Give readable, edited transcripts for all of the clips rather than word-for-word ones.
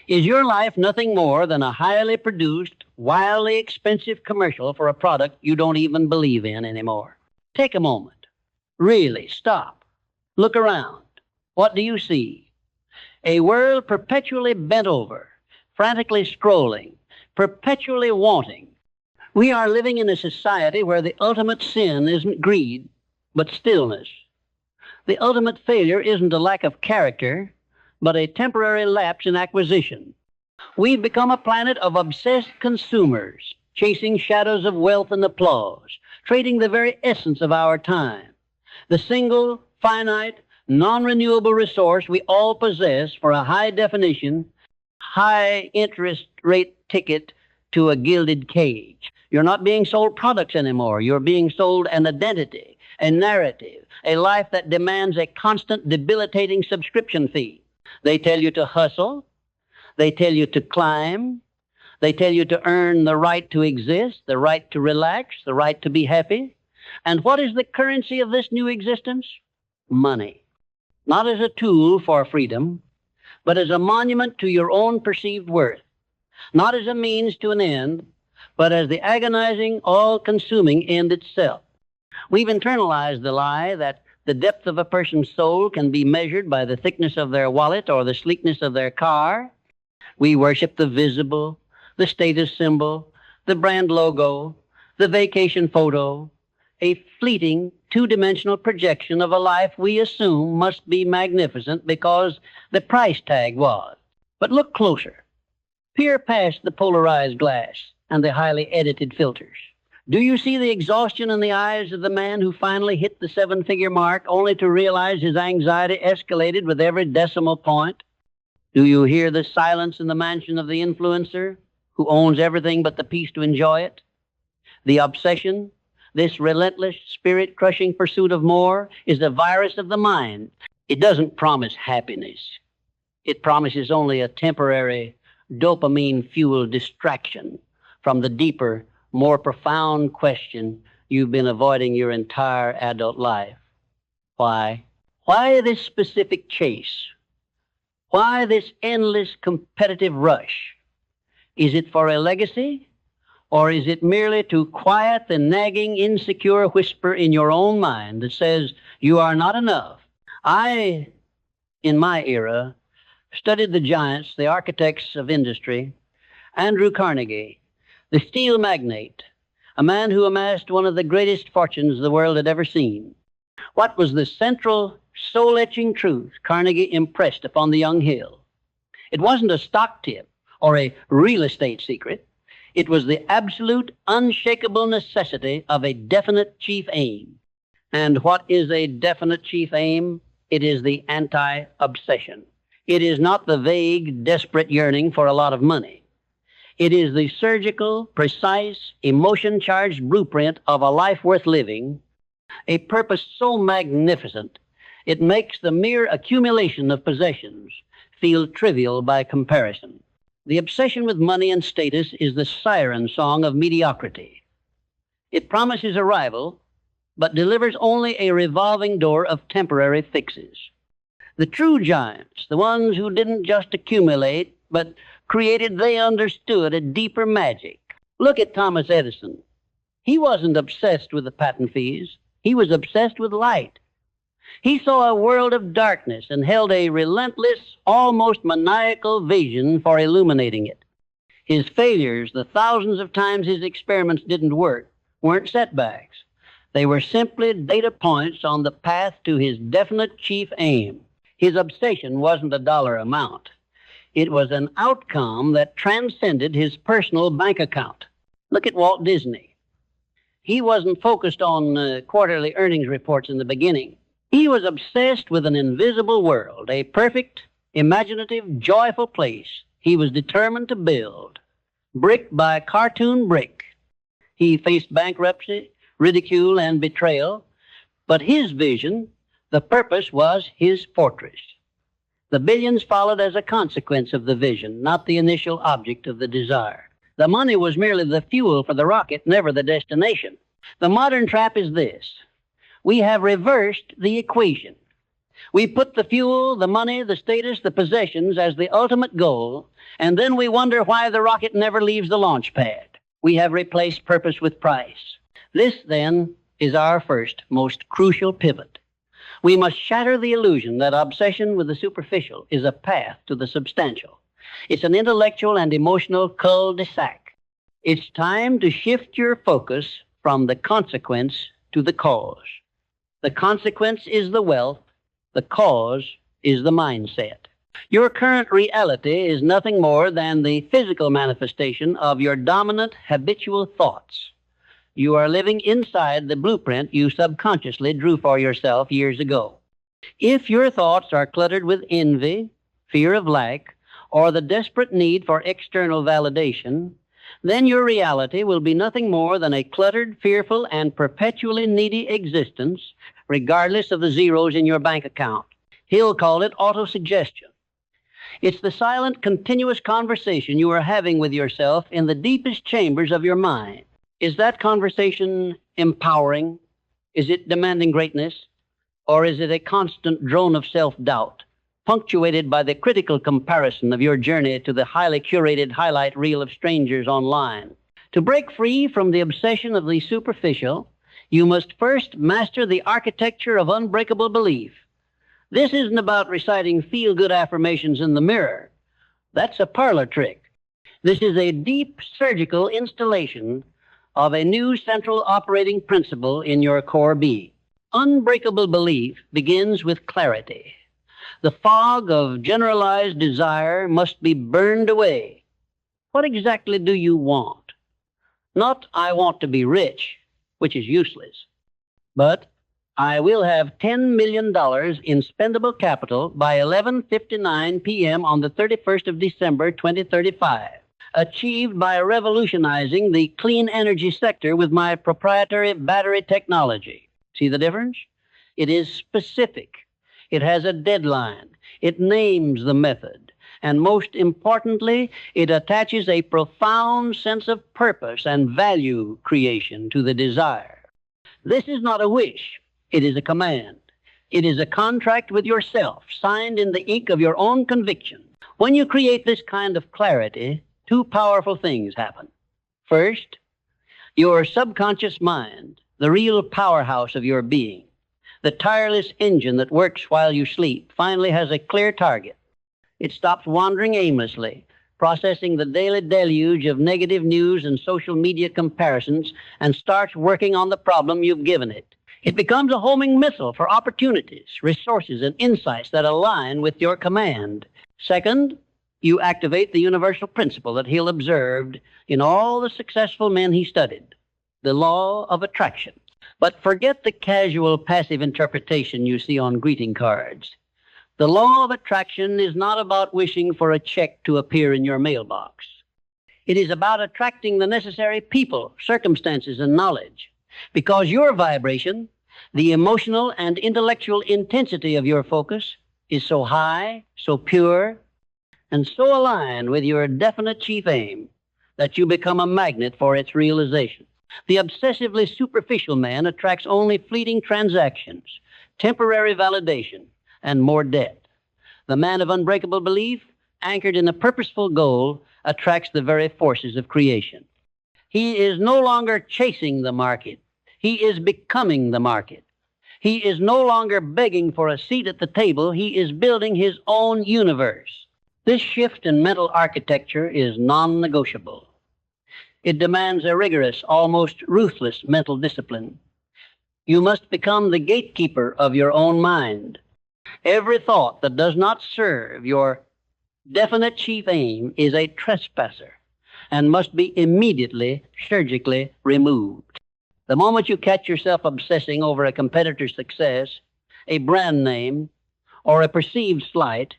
Is your life nothing more than a highly produced, wildly expensive commercial for a product you don't even believe in anymore? Take a moment. Really, stop. Look around. What do you see? A world perpetually bent over, frantically scrolling, perpetually wanting. We are living in a society where the ultimate sin isn't greed, but stillness. The ultimate failure isn't a lack of character, but a temporary lapse in acquisition. We've become a planet of obsessed consumers, chasing shadows of wealth and applause, trading the very essence of our time, the single, finite, non-renewable resource we all possess for a high-definition, high-interest rate ticket to a gilded cage. You're not being sold products anymore. You're being sold an identity, a narrative, a life that demands a constant, debilitating subscription fee. They tell you to hustle. They tell you to climb. They tell you to earn the right to exist, the right to relax, the right to be happy. And what is the currency of this new existence? Money. Not as a tool for freedom, but as a monument to your own perceived worth. Not as a means to an end, but as the agonizing, all-consuming end itself. We've internalized the lie that the depth of a person's soul can be measured by the thickness of their wallet or the sleekness of their car. We worship the visible, the status symbol, the brand logo, the vacation photo, a fleeting, two-dimensional projection of a life we assume must be magnificent because the price tag was. But look closer. Peer past the polarized glass and the highly edited filters. Do you see the exhaustion in the eyes of the man who finally hit the seven-figure mark only to realize his anxiety escalated with every decimal point? Do you hear the silence in the mansion of the influencer who owns everything but the peace to enjoy it? The obsession, this relentless, spirit-crushing pursuit of more, is the virus of the mind. It doesn't promise happiness. It promises only a temporary, dopamine-fueled distraction from the deeper, more profound question you've been avoiding your entire adult life. Why? Why this specific chase? Why this endless competitive rush? Is it for a legacy? Or is it merely to quiet the nagging, insecure whisper in your own mind that says you are not enough? I, in my era, studied the giants, the architects of industry, Andrew Carnegie, the steel magnate, a man who amassed one of the greatest fortunes the world had ever seen. What was the central, soul-etching truth Carnegie impressed upon the young Hill? It wasn't a stock tip or a real estate secret. It was the absolute, unshakable necessity of a definite chief aim. And what is a definite chief aim? It is the anti-obsession. It is not the vague, desperate yearning for a lot of money. It is the surgical, precise, emotion-charged blueprint of a life worth living, a purpose so magnificent it makes the mere accumulation of possessions feel trivial by comparison. The obsession with money and status is the siren song of mediocrity. It promises arrival, but delivers only a revolving door of temporary fixes. The true giants, the ones who didn't just accumulate, but created, they understood a deeper magic. Look at Thomas Edison. He wasn't obsessed with the patent fees. He was obsessed with light. He saw a world of darkness and held a relentless, almost maniacal vision for illuminating it. His failures, the thousands of times his experiments didn't work, weren't setbacks. They were simply data points on the path to his definite chief aim. His obsession wasn't a dollar amount. It was an outcome that transcended his personal bank account. Look at Walt Disney. He wasn't focused on quarterly earnings reports in the beginning. He was obsessed with an invisible world, a perfect, imaginative, joyful place he was determined to build, brick by cartoon brick. He faced bankruptcy, ridicule, and betrayal, but his vision, the purpose, was his fortress. The billions followed as a consequence of the vision, not the initial object of the desire. The money was merely the fuel for the rocket, never the destination. The modern trap is this. We have reversed the equation. We put the fuel, the money, the status, the possessions as the ultimate goal, and then we wonder why the rocket never leaves the launch pad. We have replaced purpose with price. This, then, is our first, most crucial pivot. We must shatter the illusion that obsession with the superficial is a path to the substantial. It's an intellectual and emotional cul-de-sac. It's time to shift your focus from the consequence to the cause. The consequence is the wealth. The cause is the mindset. Your current reality is nothing more than the physical manifestation of your dominant habitual thoughts. You are living inside the blueprint you subconsciously drew for yourself years ago. If your thoughts are cluttered with envy, fear of lack, or the desperate need for external validation, then your reality will be nothing more than a cluttered, fearful, and perpetually needy existence, regardless of the zeros in your bank account. Hill called it autosuggestion. It's the silent, continuous conversation you are having with yourself in the deepest chambers of your mind. Is that conversation empowering? Is it demanding greatness? Or is it a constant drone of self-doubt, punctuated by the critical comparison of your journey to the highly curated highlight reel of strangers online? To break free from the obsession of the superficial, you must first master the architecture of unbreakable belief. This isn't about reciting feel-good affirmations in the mirror. That's a parlor trick. This is a deep surgical installation of a new central operating principle in your core being. Unbreakable belief begins with clarity. The fog of generalized desire must be burned away. What exactly do you want? Not, I want to be rich, which is useless, but I will have $10 million in spendable capital by 11:59 p.m. on the 31st of December, 2035, achieved by revolutionizing the clean energy sector with my proprietary battery technology. See the difference? It is specific. It has a deadline. It names the method. And most importantly, it attaches a profound sense of purpose and value creation to the desire. This is not a wish. It is a command. It is a contract with yourself, signed in the ink of your own conviction. When you create this kind of clarity, two powerful things happen. First, your subconscious mind, the real powerhouse of your being, the tireless engine that works while you sleep, finally has a clear target. It stops wandering aimlessly, processing the daily deluge of negative news and social media comparisons, and starts working on the problem you've given it. It becomes a homing missile for opportunities, resources, and insights that align with your command. Second, you activate the universal principle that Hill observed in all the successful men he studied, the law of attraction. But forget the casual, passive interpretation you see on greeting cards. The law of attraction is not about wishing for a check to appear in your mailbox. It is about attracting the necessary people, circumstances, and knowledge, because your vibration, the emotional and intellectual intensity of your focus, is so high, so pure, and so aligned with your definite chief aim that you become a magnet for its realization. The obsessively superficial man attracts only fleeting transactions, temporary validation, and more debt. The man of unbreakable belief, anchored in a purposeful goal, attracts the very forces of creation. He is no longer chasing the market. He is becoming the market. He is no longer begging for a seat at the table. He is building his own universe. This shift in mental architecture is non-negotiable. It demands a rigorous, almost ruthless mental discipline. You must become the gatekeeper of your own mind. Every thought that does not serve your definite chief aim is a trespasser and must be immediately, surgically removed. The moment you catch yourself obsessing over a competitor's success, a brand name, or a perceived slight,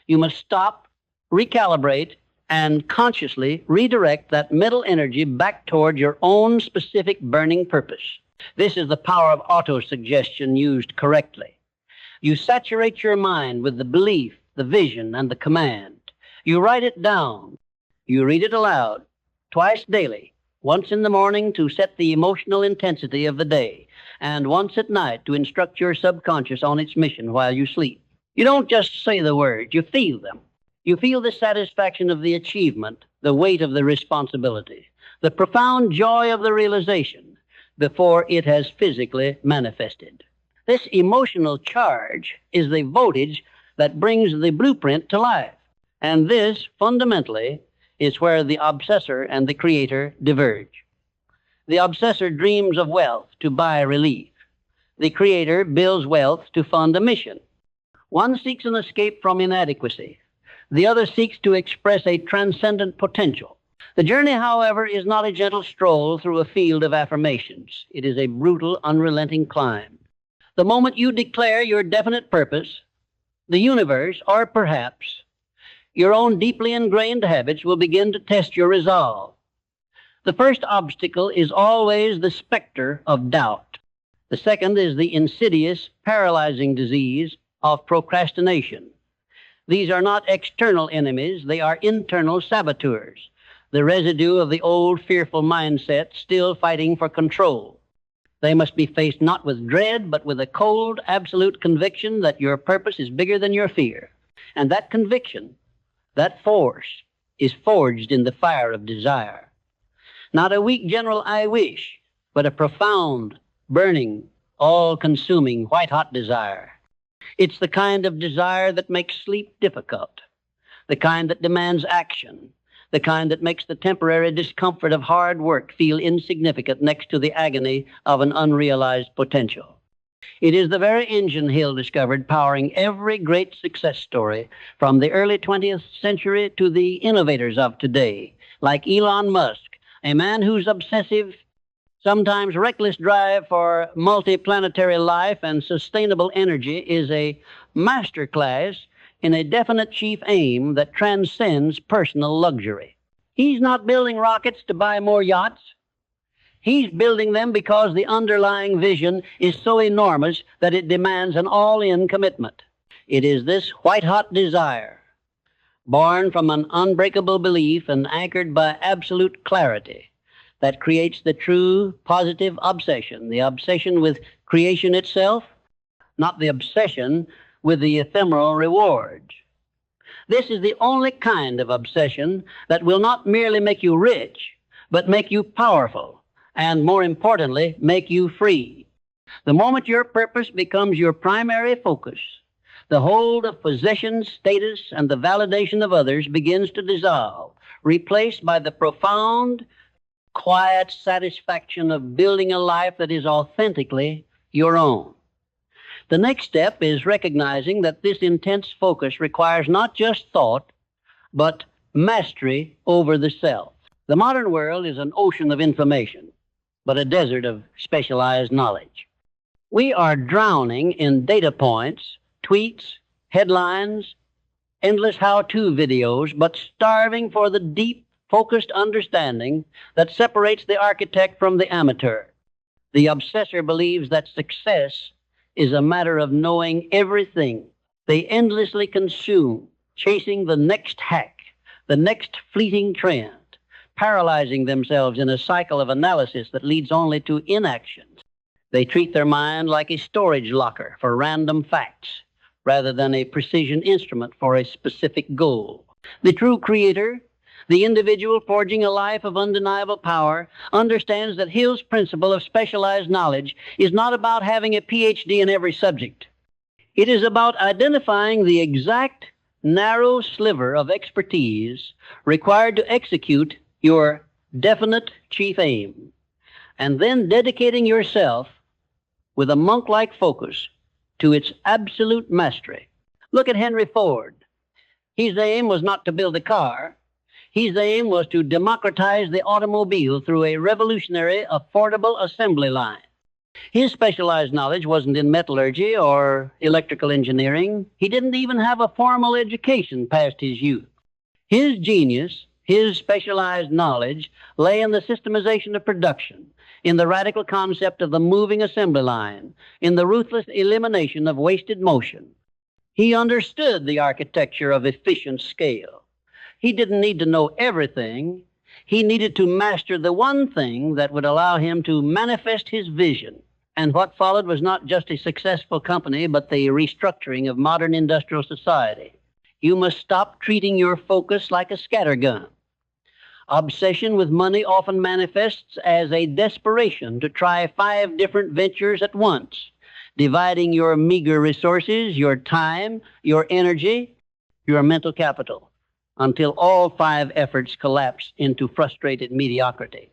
you must stop, recalibrate, and consciously redirect that mental energy back toward your own specific burning purpose. This is the power of autosuggestion used correctly. You saturate your mind with the belief, the vision, and the command. You write it down. You read it aloud, twice daily, once in the morning to set the emotional intensity of the day, and once at night to instruct your subconscious on its mission while you sleep. You don't just say the words, you feel them. You feel the satisfaction of the achievement, the weight of the responsibility, the profound joy of the realization before it has physically manifested. This emotional charge is the voltage that brings the blueprint to life. And this, fundamentally, is where the obsessor and the creator diverge. The obsessor dreams of wealth to buy relief. The creator builds wealth to fund a mission. One seeks an escape from inadequacy. The other seeks to express a transcendent potential. The journey, however, is not a gentle stroll through a field of affirmations. It is a brutal, unrelenting climb. The moment you declare your definite purpose, the universe, or perhaps your own deeply ingrained habits, will begin to test your resolve. The first obstacle is always the specter of doubt. The second is the insidious, paralyzing disease of procrastination. These are not external enemies, they are internal saboteurs, the residue of the old fearful mindset still fighting for control. They must be faced not with dread, but with a cold, absolute conviction that your purpose is bigger than your fear. And that conviction, that force, is forged in the fire of desire. Not a weak general I wish, but a profound, burning, all-consuming, white-hot desire. It's the kind of desire that makes sleep difficult, the kind that demands action, the kind that makes the temporary discomfort of hard work feel insignificant next to the agony of an unrealized potential. It is the very engine Hill discovered powering every great success story from the early 20th century to the innovators of today, like Elon Musk, a man whose obsessive, sometimes reckless drive for multiplanetary life and sustainable energy is a masterclass in a definite chief aim that transcends personal luxury. He's not building rockets to buy more yachts. He's building them because the underlying vision is so enormous that it demands an all-in commitment. It is this white-hot desire, born from an unbreakable belief and anchored by absolute clarity, that creates the true positive obsession, the obsession with creation itself, not the obsession with the ephemeral rewards. This is the only kind of obsession that will not merely make you rich, but make you powerful, and more importantly, make you free. The moment your purpose becomes your primary focus, the hold of possession, status, and the validation of others begins to dissolve, replaced by the profound, quiet satisfaction of building a life that is authentically your own. The next step is recognizing that this intense focus requires not just thought, but mastery over the self. The modern world is an ocean of information, but a desert of specialized knowledge. We are drowning in data points, tweets, headlines, endless how-to videos, but starving for the deep, focused understanding that separates the architect from the amateur. The obsessor believes that success is a matter of knowing everything. They endlessly consume, chasing the next hack, the next fleeting trend, paralyzing themselves in a cycle of analysis that leads only to inaction. They treat their mind like a storage locker for random facts, rather than a precision instrument for a specific goal. The true creator, the individual forging a life of undeniable power, understands that Hill's principle of specialized knowledge is not about having a PhD in every subject. It is about identifying the exact narrow sliver of expertise required to execute your definite chief aim, and then dedicating yourself with a monk-like focus to its absolute mastery. Look at Henry Ford. His aim was not to build a car. His aim was to democratize the automobile through a revolutionary, affordable assembly line. His specialized knowledge wasn't in metallurgy or electrical engineering. He didn't even have a formal education past his youth. His genius, his specialized knowledge, lay in the systemization of production, in the radical concept of the moving assembly line, in the ruthless elimination of wasted motion. He understood the architecture of efficient scale. He didn't need to know everything. He needed to master the one thing that would allow him to manifest his vision, And what followed was not just a successful company, but the restructuring of modern industrial society. You must stop treating your focus like a scattergun. Obsession with money often manifests as a desperation to try 5 different ventures at once, dividing your meager resources, your time, your energy, your mental capital, until all 5 efforts collapse into frustrated mediocrity.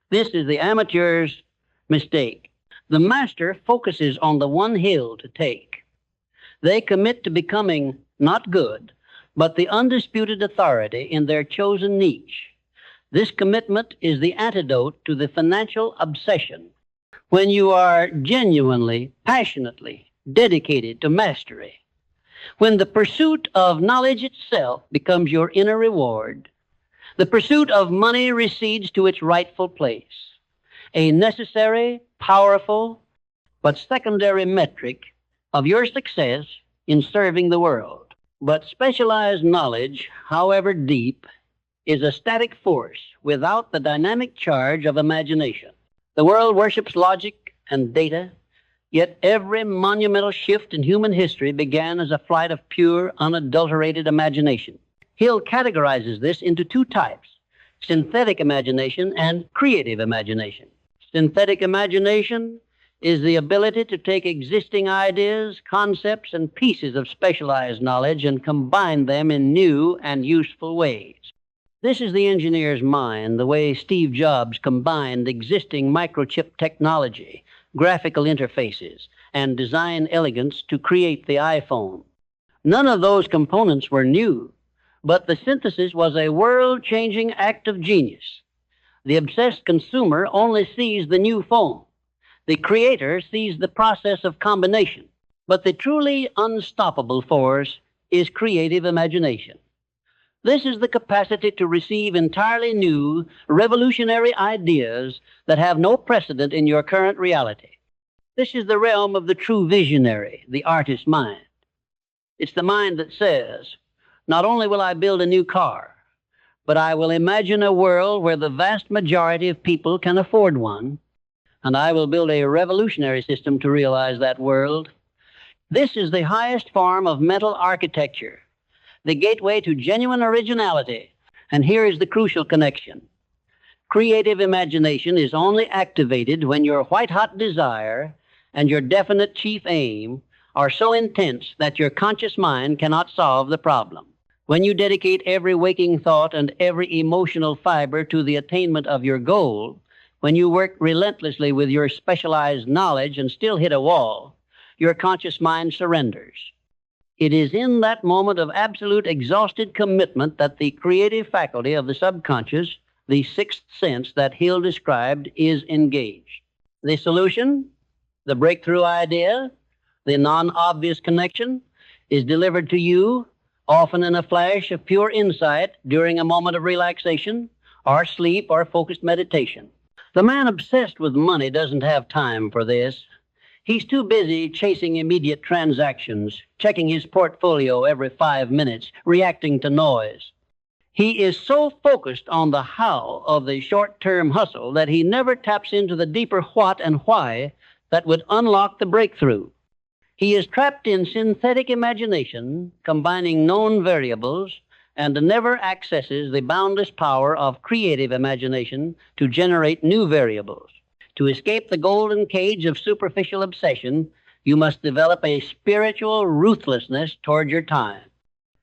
This is the amateur's mistake. The master focuses on the one hill to take. They commit to becoming not good, but the undisputed authority in their chosen niche. This commitment is the antidote to the financial obsession. When you are genuinely, passionately dedicated to mastery, when the pursuit of knowledge itself becomes your inner reward, the pursuit of money recedes to its rightful place, a necessary, powerful, but secondary metric of your success in serving the world. But specialized knowledge, however deep, is a static force without the dynamic charge of imagination. The world worships logic and data, yet every monumental shift in human history began as a flight of pure, unadulterated imagination. Hill categorizes this into 2 types: synthetic imagination and creative imagination. Synthetic imagination is the ability to take existing ideas, concepts, and pieces of specialized knowledge and combine them in new and useful ways. This is the engineer's mind, the way Steve Jobs combined existing microchip technology, graphical interfaces, and design elegance to create the iPhone. None of those components were new, but the synthesis was a world-changing act of genius. The obsessed consumer only sees the new phone. The creator sees the process of combination. But the truly unstoppable force is creative imagination. This is the capacity to receive entirely new, revolutionary ideas that have no precedent in your current reality. This is the realm of the true visionary, the artist's mind. It's the mind that says, not only will I build a new car, but I will imagine a world where the vast majority of people can afford one, and I will build a revolutionary system to realize that world. This is the highest form of mental architecture, the gateway to genuine originality. And here is the crucial connection. Creative imagination is only activated when your white-hot desire and your definite chief aim are so intense that your conscious mind cannot solve the problem. When you dedicate every waking thought and every emotional fiber to the attainment of your goal, when you work relentlessly with your specialized knowledge and still hit a wall, your conscious mind surrenders. It is in that moment of absolute exhausted commitment that the creative faculty of the subconscious, the 6th sense that Hill described, is engaged. The solution, the breakthrough idea, the non-obvious connection, is delivered to you, often in a flash of pure insight during a moment of relaxation, or sleep, or focused meditation. The man obsessed with money doesn't have time for this. He's too busy chasing immediate transactions, checking his portfolio every 5 minutes, reacting to noise. He is so focused on the how of the short-term hustle that he never taps into the deeper what and why that would unlock the breakthrough. He is trapped in synthetic imagination, combining known variables, and never accesses the boundless power of creative imagination to generate new variables. To escape the golden cage of superficial obsession, you must develop a spiritual ruthlessness toward your time.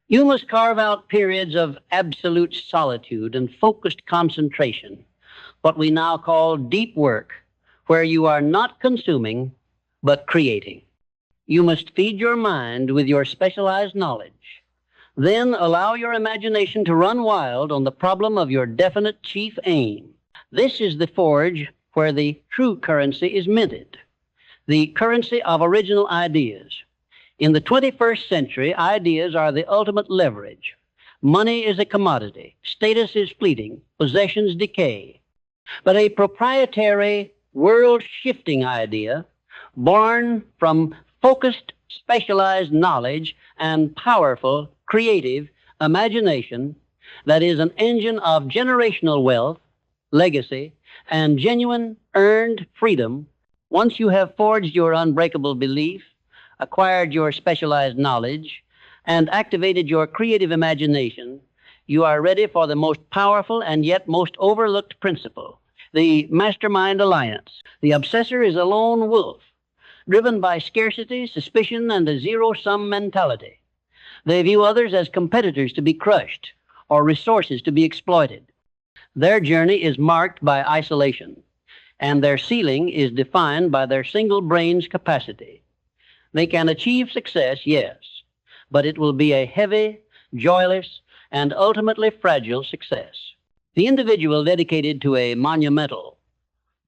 You must carve out periods of absolute solitude and focused concentration, what we now call deep work, where you are not consuming, but creating. You must feed your mind with your specialized knowledge. Then allow your imagination to run wild on the problem of your definite chief aim. This is the forge where the true currency is minted, the currency of original ideas. In the 21st century, ideas are the ultimate leverage. Money is a commodity. Status is fleeting. Possessions decay. But a proprietary, world-shifting idea, born from focused, specialized knowledge and powerful, creative imagination, that is an engine of generational wealth, legacy, and genuine earned freedom, Once you have forged your unbreakable belief, acquired your specialized knowledge, and activated your creative imagination, you are ready for the most powerful and yet most overlooked principle, the mastermind alliance. The obsessor is a lone wolf, driven by scarcity, suspicion, and a zero-sum mentality. They view others as competitors to be crushed or resources to be exploited. Their journey is marked by isolation, and their ceiling is defined by their single brain's capacity. They can achieve success, yes, but it will be a heavy, joyless, and ultimately fragile success. The individual dedicated to a monumental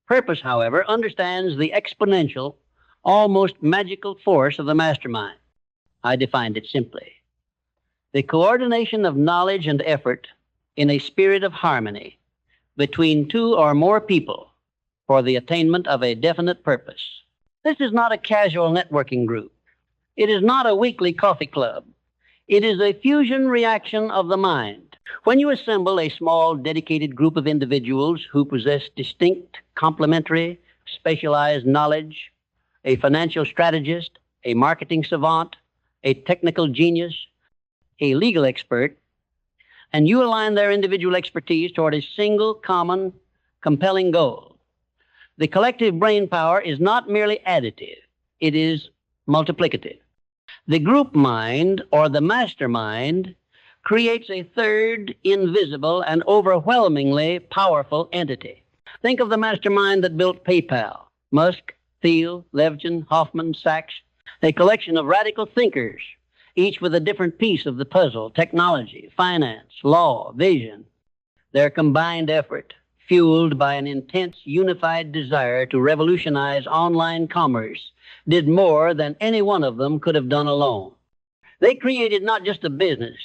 purpose, however, understands the exponential, almost magical force of the mastermind. I defined it simply: the coordination of knowledge and effort in a spirit of harmony between two or more people for the attainment of a definite purpose. This is not a casual networking group. It is not a weekly coffee club. It is a fusion reaction of the mind. When you assemble a small, dedicated group of individuals who possess distinct, complementary, specialized knowledge, a financial strategist, a marketing savant, a technical genius, a legal expert, and you align their individual expertise toward a single, common, compelling goal, the collective brain power is not merely additive, it is multiplicative. The group mind, or the mastermind, creates a third, invisible, and overwhelmingly powerful entity. Think of the mastermind that built PayPal: Musk, Thiel, Levchin, Hoffman, Sachs, a collection of radical thinkers, each with a different piece of the puzzle: technology, finance, law, vision. Their combined effort, fueled by an intense, unified desire to revolutionize online commerce, did more than any one of them could have done alone. They created not just a business,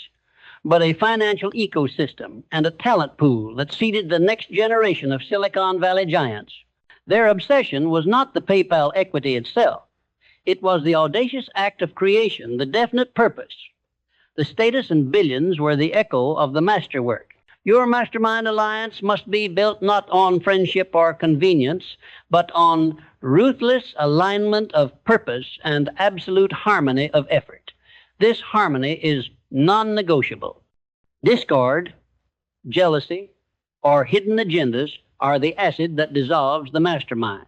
but a financial ecosystem and a talent pool that seeded the next generation of Silicon Valley giants. Their obsession was not the PayPal equity itself. It was the audacious act of creation, the definite purpose. The status and billions were the echo of the masterwork. Your mastermind alliance must be built not on friendship or convenience, but on ruthless alignment of purpose and absolute harmony of effort. This harmony is non-negotiable. Discord, jealousy, or hidden agendas are the acid that dissolves the mastermind.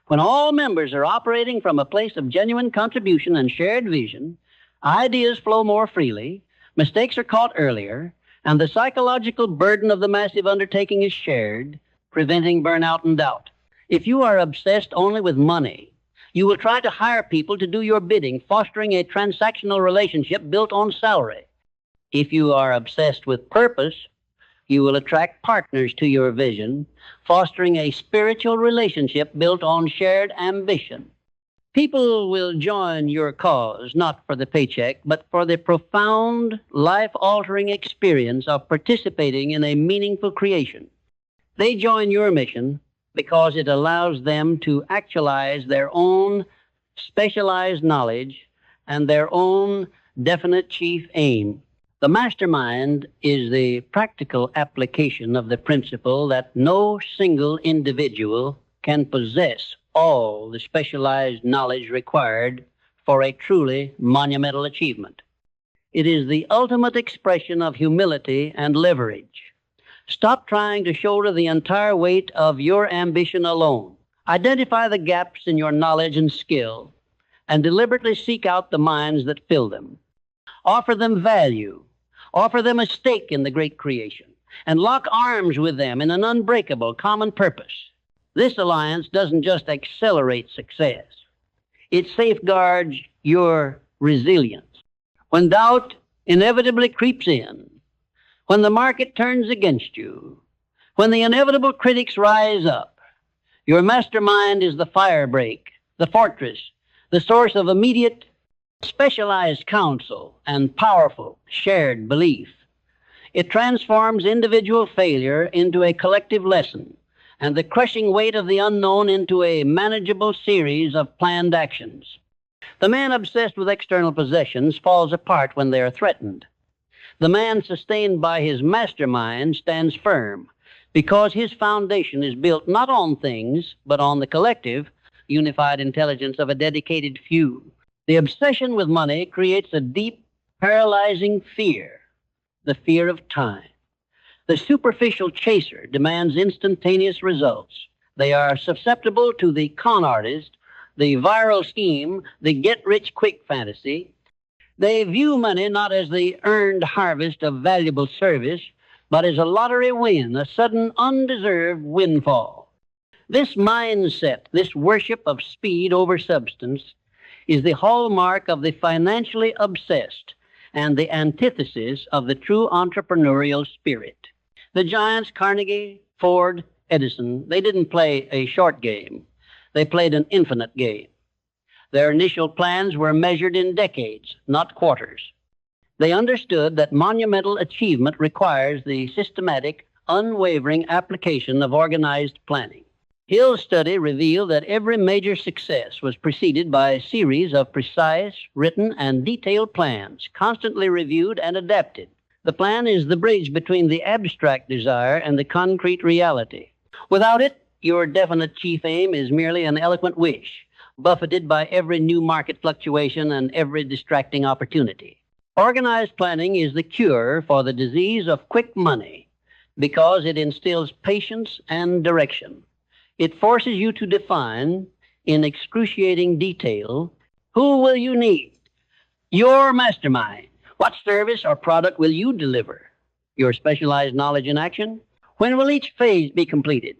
When all members are operating from a place of genuine contribution and shared vision, ideas flow more freely, mistakes are caught earlier, and the psychological burden of the massive undertaking is shared, preventing burnout and doubt. If you are obsessed only with money, you will try to hire people to do your bidding, fostering a transactional relationship built on salary. If you are obsessed with purpose, you will attract partners to your vision, fostering a spiritual relationship built on shared ambition. People will join your cause not for the paycheck, but for the profound, life-altering experience of participating in a meaningful creation. They join your mission because it allows them to actualize their own specialized knowledge and their own definite chief aim. The mastermind is the practical application of the principle that no single individual can possess all the specialized knowledge required for a truly monumental achievement. It is the ultimate expression of humility and leverage. Stop trying to shoulder the entire weight of your ambition alone. Identify the gaps in your knowledge and skill, and deliberately seek out the minds that fill them. Offer them value. Offer them a stake in the great creation, and lock arms with them in an unbreakable common purpose. This alliance doesn't just accelerate success. It safeguards your resilience. When doubt inevitably creeps in, when the market turns against you, when the inevitable critics rise up, your mastermind is the firebreak, the fortress, the source of immediate, specialized counsel and powerful shared belief. It transforms individual failure into a collective lesson, and the crushing weight of the unknown into a manageable series of planned actions. The man obsessed with external possessions falls apart when they are threatened. The man sustained by his mastermind stands firm because his foundation is built not on things, but on the collective, unified intelligence of a dedicated few. The obsession with money creates a deep, paralyzing fear, the fear of time. The superficial chaser demands instantaneous results. They are susceptible to the con artist, the viral scheme, the get-rich-quick fantasy. They view money not as the earned harvest of valuable service, but as a lottery win, a sudden undeserved windfall. This mindset, this worship of speed over substance, is the hallmark of the financially obsessed and the antithesis of the true entrepreneurial spirit. The giants Carnegie, Ford, Edison, they didn't play a short game. They played an infinite game. Their initial plans were measured in decades, not quarters. They understood that monumental achievement requires the systematic, unwavering application of organized planning. Hill's study revealed that every major success was preceded by a series of precise, written, and detailed plans, constantly reviewed and adapted. The plan is the bridge between the abstract desire and the concrete reality. Without it, your definite chief aim is merely an eloquent wish, buffeted by every new market fluctuation and every distracting opportunity. Organized planning is the cure for the disease of quick money because it instills patience and direction. It forces you to define, in excruciating detail, who will you need? Your mastermind. What service or product will you deliver? Your specialized knowledge in action? When will each phase be completed?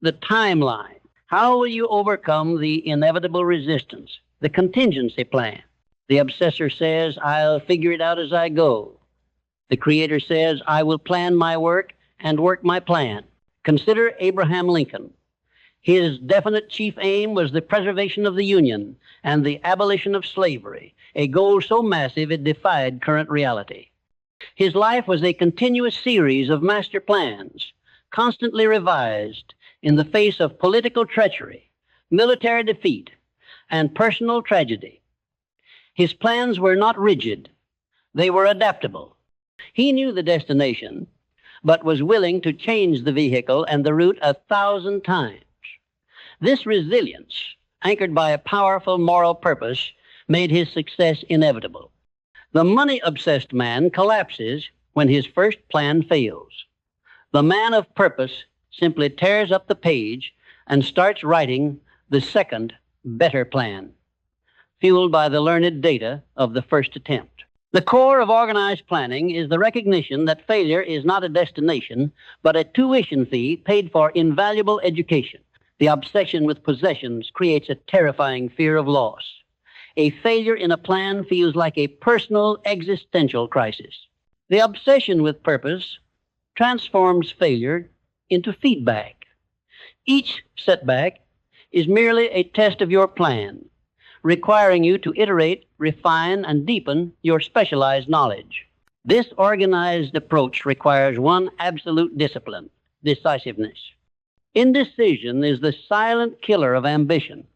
The timeline. How will you overcome the inevitable resistance? The contingency plan. The obsessor says, I'll figure it out as I go. The creator says, I will plan my work and work my plan. Consider Abraham Lincoln. His definite chief aim was the preservation of the Union and the abolition of slavery, a goal so massive it defied current reality. His life was a continuous series of master plans, constantly revised in the face of political treachery, military defeat, and personal tragedy. His plans were not rigid. They were adaptable. He knew the destination, but was willing to change the vehicle and the route 1,000 times. This resilience, anchored by a powerful moral purpose, made his success inevitable. The money-obsessed man collapses when his first plan fails. The man of purpose simply tears up the page and starts writing the second, better plan, fueled by the learned data of the first attempt. The core of organized planning is the recognition that failure is not a destination, but a tuition fee paid for invaluable education. The obsession with possessions creates a terrifying fear of loss. A failure in a plan feels like a personal existential crisis. The obsession with purpose transforms failure into feedback. Each setback is merely a test of your plan, requiring you to iterate, refine, and deepen your specialized knowledge. This organized approach requires one absolute discipline: decisiveness. Indecision is the silent killer of ambition.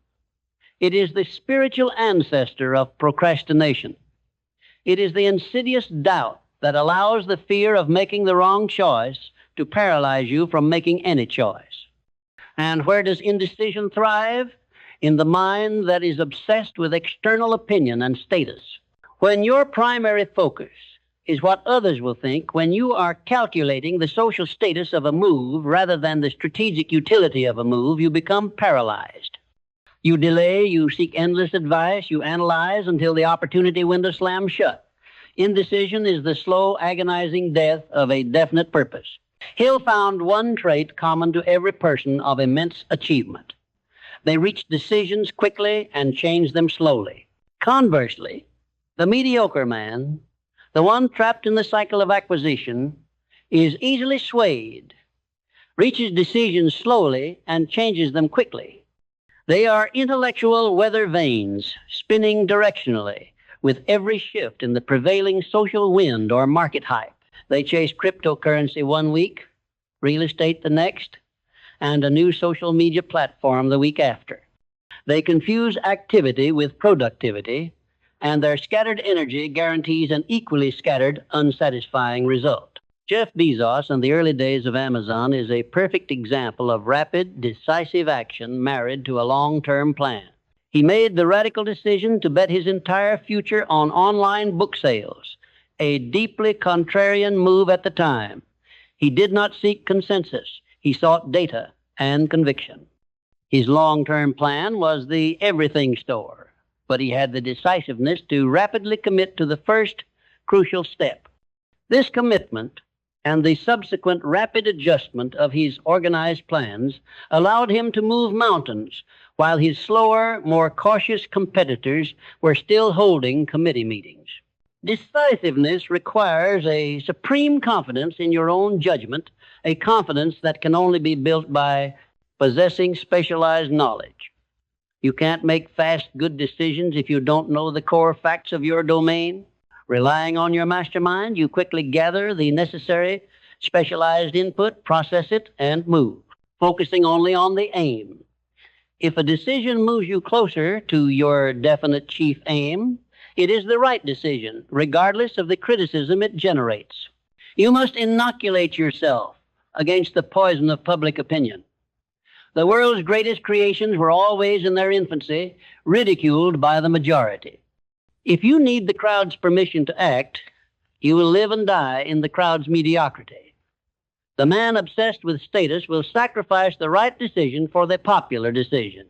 It is the spiritual ancestor of procrastination. It is the insidious doubt that allows the fear of making the wrong choice to paralyze you from making any choice. And where does indecision thrive? In the mind that is obsessed with external opinion and status. When your primary focus is what others will think, when you are calculating the social status of a move rather than the strategic utility of a move, you become paralyzed. You delay, you seek endless advice, you analyze until the opportunity window slams shut. Indecision is the slow, agonizing death of a definite purpose. Hill found one trait common to every person of immense achievement. They reach decisions quickly and change them slowly. Conversely, the mediocre man, the one trapped in the cycle of acquisition, is easily swayed, reaches decisions slowly, and changes them quickly. They are intellectual weather vanes, spinning directionally with every shift in the prevailing social wind or market hype. They chase cryptocurrency one week, real estate the next, and a new social media platform the week after. They confuse activity with productivity, and their scattered energy guarantees an equally scattered, unsatisfying result. Jeff Bezos in the early days of Amazon is a perfect example of rapid, decisive action married to a long-term plan. He made the radical decision to bet his entire future on online book sales, a deeply contrarian move at the time. He did not seek consensus. He sought data and conviction. His long-term plan was the everything store, but he had the decisiveness to rapidly commit to the first crucial step. This commitment and the subsequent rapid adjustment of his organized plans allowed him to move mountains while his slower, more cautious competitors were still holding committee meetings. Decisiveness requires a supreme confidence in your own judgment, a confidence that can only be built by possessing specialized knowledge. You can't make fast, good decisions if you don't know the core facts of your domain. Relying on your mastermind, you quickly gather the necessary specialized input, process it, and move, focusing only on the aim. If a decision moves you closer to your definite chief aim, it is the right decision, regardless of the criticism it generates. You must inoculate yourself against the poison of public opinion. The world's greatest creations were always in their infancy ridiculed by the majority. If you need the crowd's permission to act, you will live and die in the crowd's mediocrity. The man obsessed with status will sacrifice the right decision for the popular decision.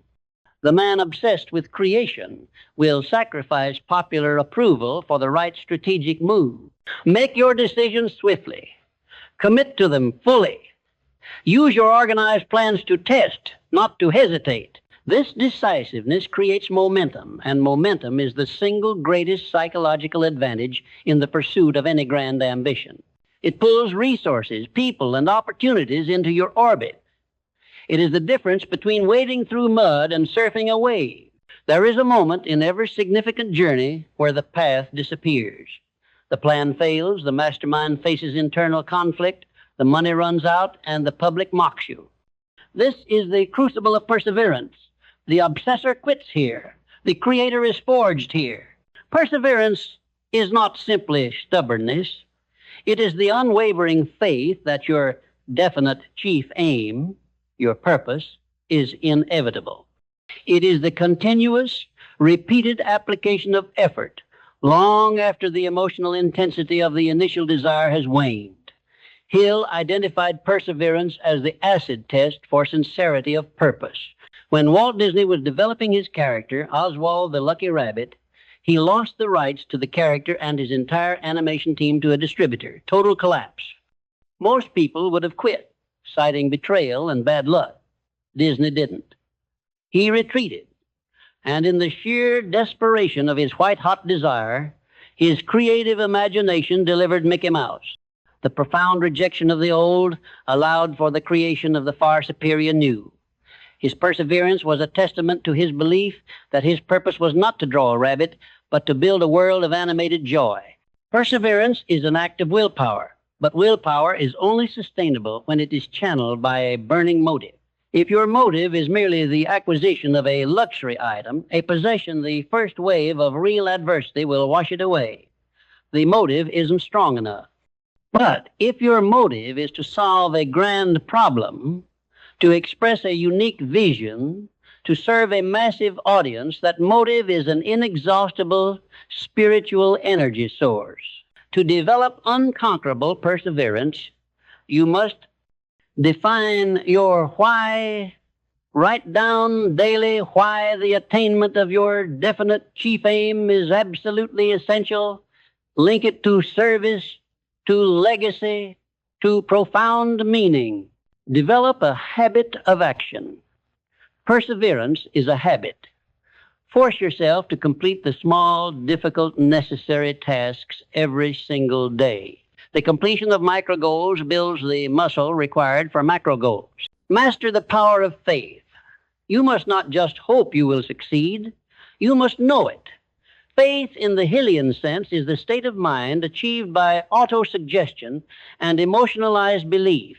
The man obsessed with creation will sacrifice popular approval for the right strategic move. Make your decisions swiftly. Commit to them fully. Use your organized plans to test, not to hesitate. This decisiveness creates momentum, and momentum is the single greatest psychological advantage in the pursuit of any grand ambition. It pulls resources, people, and opportunities into your orbit. It is the difference between wading through mud and surfing a wave. There is a moment in every significant journey where the path disappears. The plan fails, the mastermind faces internal conflict, the money runs out, and the public mocks you. This is the crucible of perseverance. The obsessor quits here. The creator is forged here. Perseverance is not simply stubbornness. It is the unwavering faith that your definite chief aim, your purpose, is inevitable. It is the continuous, repeated application of effort long after the emotional intensity of the initial desire has waned. Hill identified perseverance as the acid test for sincerity of purpose. When Walt Disney was developing his character, Oswald the Lucky Rabbit, he lost the rights to the character and his entire animation team to a distributor. Total collapse. Most people would have quit, citing betrayal and bad luck. Disney didn't. He retreated, and in the sheer desperation of his white-hot desire, his creative imagination delivered Mickey Mouse. The profound rejection of the old allowed for the creation of the far superior new. His perseverance was a testament to his belief that his purpose was not to draw a rabbit, but to build a world of animated joy. Perseverance is an act of willpower, but willpower is only sustainable when it is channeled by a burning motive. If your motive is merely the acquisition of a luxury item, a possession the first wave of real adversity will wash it away. The motive isn't strong enough. But if your motive is to solve a grand problem, to express a unique vision, to serve a massive audience, that motive is an inexhaustible spiritual energy source. To develop unconquerable perseverance, you must define your why, write down daily why the attainment of your definite chief aim is absolutely essential, link it to service, to legacy, to profound meaning. Develop a habit of action. Perseverance is a habit. Force yourself to complete the small, difficult, necessary tasks every single day. The completion of micro goals builds the muscle required for macro goals. Master the power of faith. You must not just hope you will succeed, you must know it. Faith in the Hillian sense is the state of mind achieved by autosuggestion and emotionalized belief.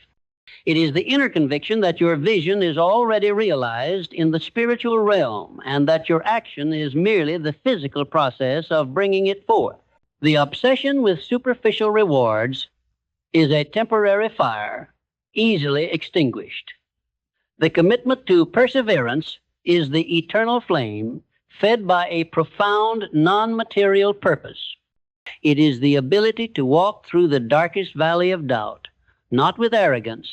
It is the inner conviction that your vision is already realized in the spiritual realm and that your action is merely the physical process of bringing it forth. The obsession with superficial rewards is a temporary fire, easily extinguished. The commitment to perseverance is the eternal flame fed by a profound non-material purpose. It is the ability to walk through the darkest valley of doubt, not with arrogance,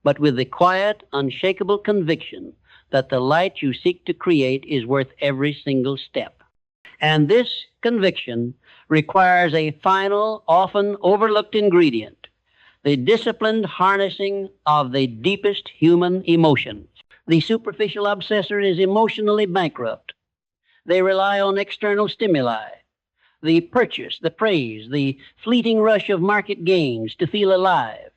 but with the quiet, unshakable conviction that the light you seek to create is worth every single step. And this conviction requires a final, often overlooked ingredient, the disciplined harnessing of the deepest human emotions. The superficial obsessor is emotionally bankrupt. They rely on external stimuli, the purchase, the praise, the fleeting rush of market gains to feel alive.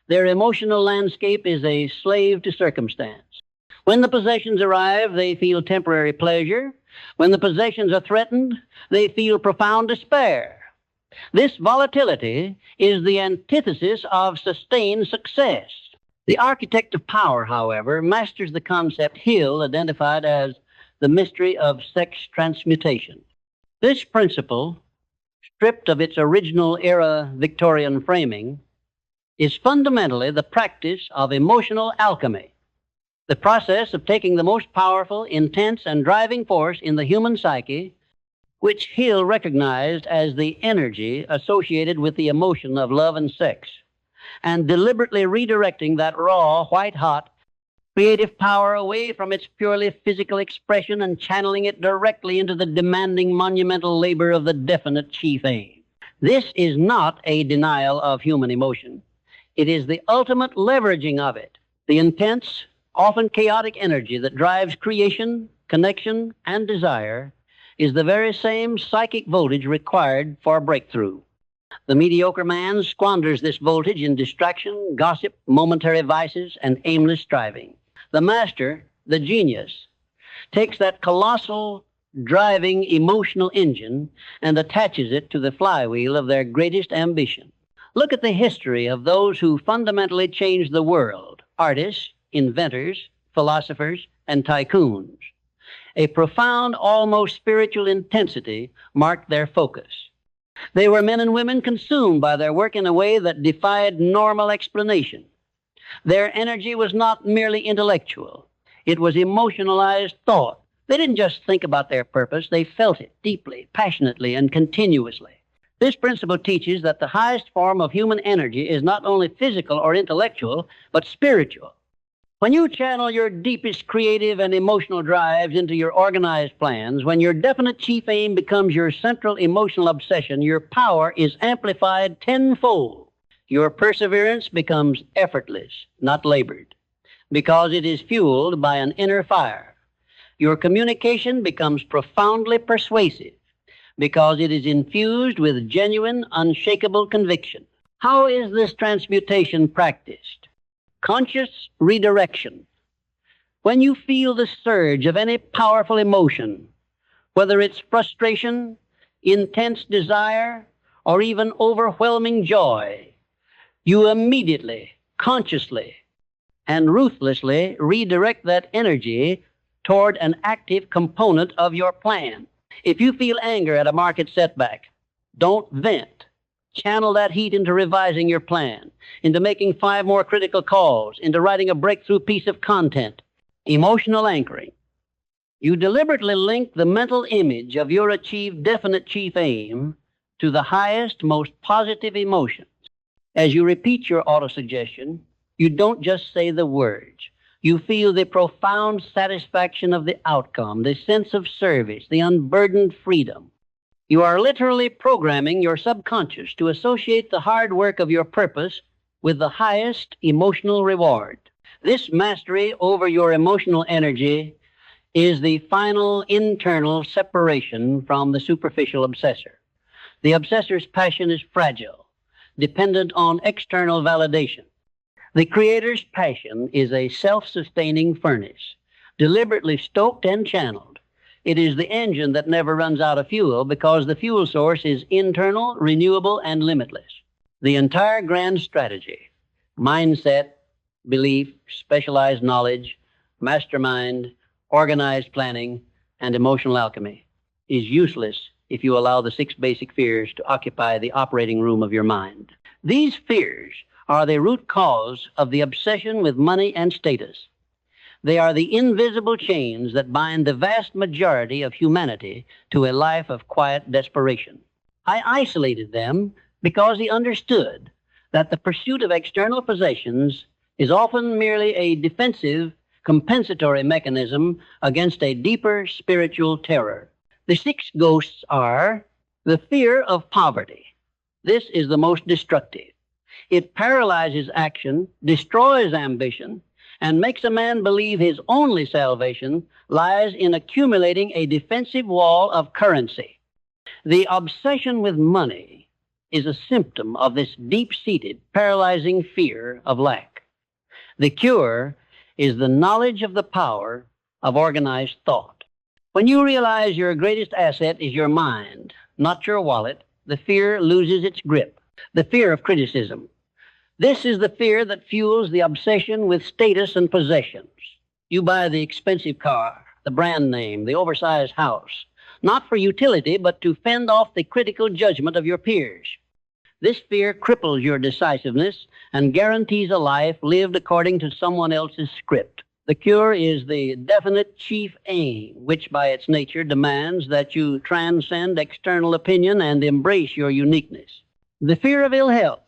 Their emotional landscape is a slave to circumstance. When the possessions arrive, they feel temporary pleasure. When the possessions are threatened, they feel profound despair. This volatility is the antithesis of sustained success. The architect of power, however, masters the concept Hill identified as the mystery of sex transmutation. This principle, stripped of its original era Victorian framing, is fundamentally the practice of emotional alchemy, the process of taking the most powerful, intense, and driving force in the human psyche, which Hill recognized as the energy associated with the emotion of love and sex, and deliberately redirecting that raw, white-hot, creative power away from its purely physical expression and channeling it directly into the demanding, monumental labor of the definite chief aim. This is not a denial of human emotion. It is the ultimate leveraging of it, the intense, often chaotic energy that drives creation, connection, and desire is the very same psychic voltage required for breakthrough. The mediocre man squanders this voltage in distraction, gossip, momentary vices, and aimless striving. The master, the genius, takes that colossal, driving emotional engine and attaches it to the flywheel of their greatest ambition. Look at the history of those who fundamentally changed the world: artists, inventors, philosophers, and tycoons. A profound, almost spiritual intensity marked their focus. They were men and women consumed by their work in a way that defied normal explanation. Their energy was not merely intellectual. It was emotionalized thought. They didn't just think about their purpose, they felt it deeply, passionately, and continuously. This principle teaches that the highest form of human energy is not only physical or intellectual, but spiritual. When you channel your deepest creative and emotional drives into your organized plans, when your definite chief aim becomes your central emotional obsession, your power is amplified tenfold. Your perseverance becomes effortless, not labored, because it is fueled by an inner fire. Your communication becomes profoundly persuasive, because it is infused with genuine, unshakable conviction. How is this transmutation practiced? Conscious redirection. When you feel the surge of any powerful emotion, whether it's frustration, intense desire, or even overwhelming joy, you immediately, consciously, and ruthlessly redirect that energy toward an active component of your plan. If you feel anger at a market setback, don't vent. Channel that heat into revising your plan, into making 5 more critical calls, into writing a breakthrough piece of content. Emotional anchoring. You deliberately link the mental image of your achieved definite chief aim to the highest, most positive emotions. As you repeat your autosuggestion, you don't just say the words. You feel the profound satisfaction of the outcome, the sense of service, the unburdened freedom. You are literally programming your subconscious to associate the hard work of your purpose with the highest emotional reward. This mastery over your emotional energy is the final internal separation from the superficial obsessor. The obsessor's passion is fragile, dependent on external validation. The creator's passion is a self-sustaining furnace, deliberately stoked and channeled. It is the engine that never runs out of fuel because the fuel source is internal, renewable, and limitless. The entire grand strategy, mindset, belief, specialized knowledge, mastermind, organized planning, and emotional alchemy, is useless if you allow the 6 basic fears to occupy the operating room of your mind. These fears are the root cause of the obsession with money and status. They are the invisible chains that bind the vast majority of humanity to a life of quiet desperation. I isolated them because he understood that the pursuit of external possessions is often merely a defensive, compensatory mechanism against a deeper spiritual terror. The 6 ghosts are the fear of poverty. This is the most destructive. It paralyzes action, destroys ambition, and makes a man believe his only salvation lies in accumulating a defensive wall of currency. The obsession with money is a symptom of this deep-seated, paralyzing fear of lack. The cure is the knowledge of the power of organized thought. When you realize your greatest asset is your mind, not your wallet, the fear loses its grip. The fear of criticism. This is the fear that fuels the obsession with status and possessions. You buy the expensive car, the brand name, the oversized house, not for utility, but to fend off the critical judgment of your peers. This fear cripples your decisiveness and guarantees a life lived according to someone else's script. The cure is the definite chief aim, which by its nature demands that you transcend external opinion and embrace your uniqueness. The fear of ill health,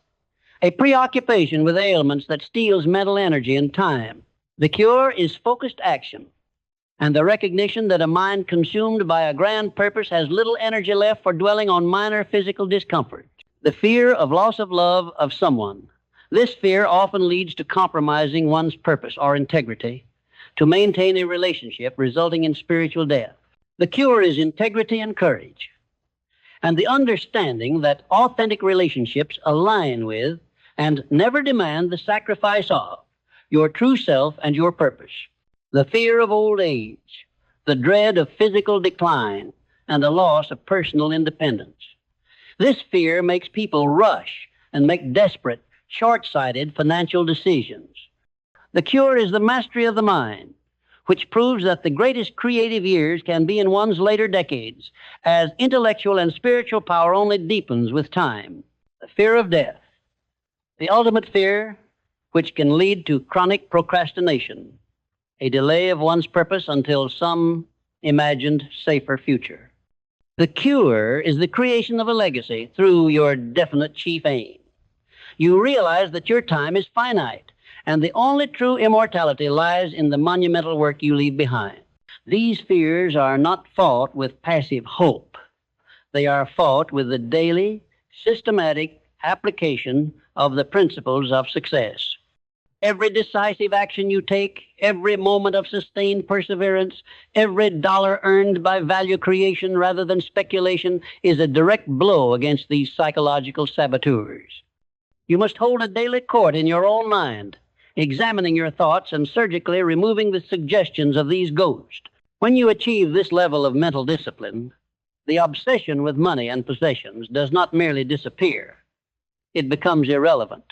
a preoccupation with ailments that steals mental energy and time. The cure is focused action and the recognition that a mind consumed by a grand purpose has little energy left for dwelling on minor physical discomfort. The fear of loss of love of someone. This fear often leads to compromising one's purpose or integrity to maintain a relationship, resulting in spiritual death. The cure is integrity and courage, and the understanding that authentic relationships align with and never demand the sacrifice of your true self and your purpose. The fear of old age, the dread of physical decline, and the loss of personal independence. This fear makes people rush and make desperate, short-sighted financial decisions. The cure is the mastery of the mind, which proves that the greatest creative years can be in one's later decades, as intellectual and spiritual power only deepens with time. The fear of death, the ultimate fear which can lead to chronic procrastination, a delay of one's purpose until some imagined safer future. The cure is the creation of a legacy through your definite chief aim. You realize that your time is finite, and the only true immortality lies in the monumental work you leave behind. These fears are not fought with passive hope. They are fought with the daily, systematic application of the principles of success. Every decisive action you take, every moment of sustained perseverance, every dollar earned by value creation rather than speculation is a direct blow against these psychological saboteurs. You must hold a daily court in your own mind, examining your thoughts and surgically removing the suggestions of these ghosts. When you achieve this level of mental discipline, the obsession with money and possessions does not merely disappear. It becomes irrelevant.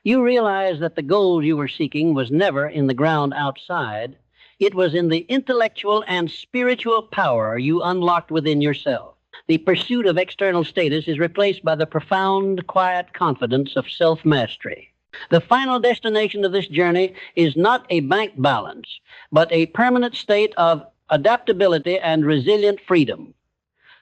You realize that the goal you were seeking was never in the ground outside. It was in the intellectual and spiritual power you unlocked within yourself. The pursuit of external status is replaced by the profound, quiet confidence of self-mastery. The final destination of this journey is not a bank balance, but a permanent state of adaptability and resilient freedom.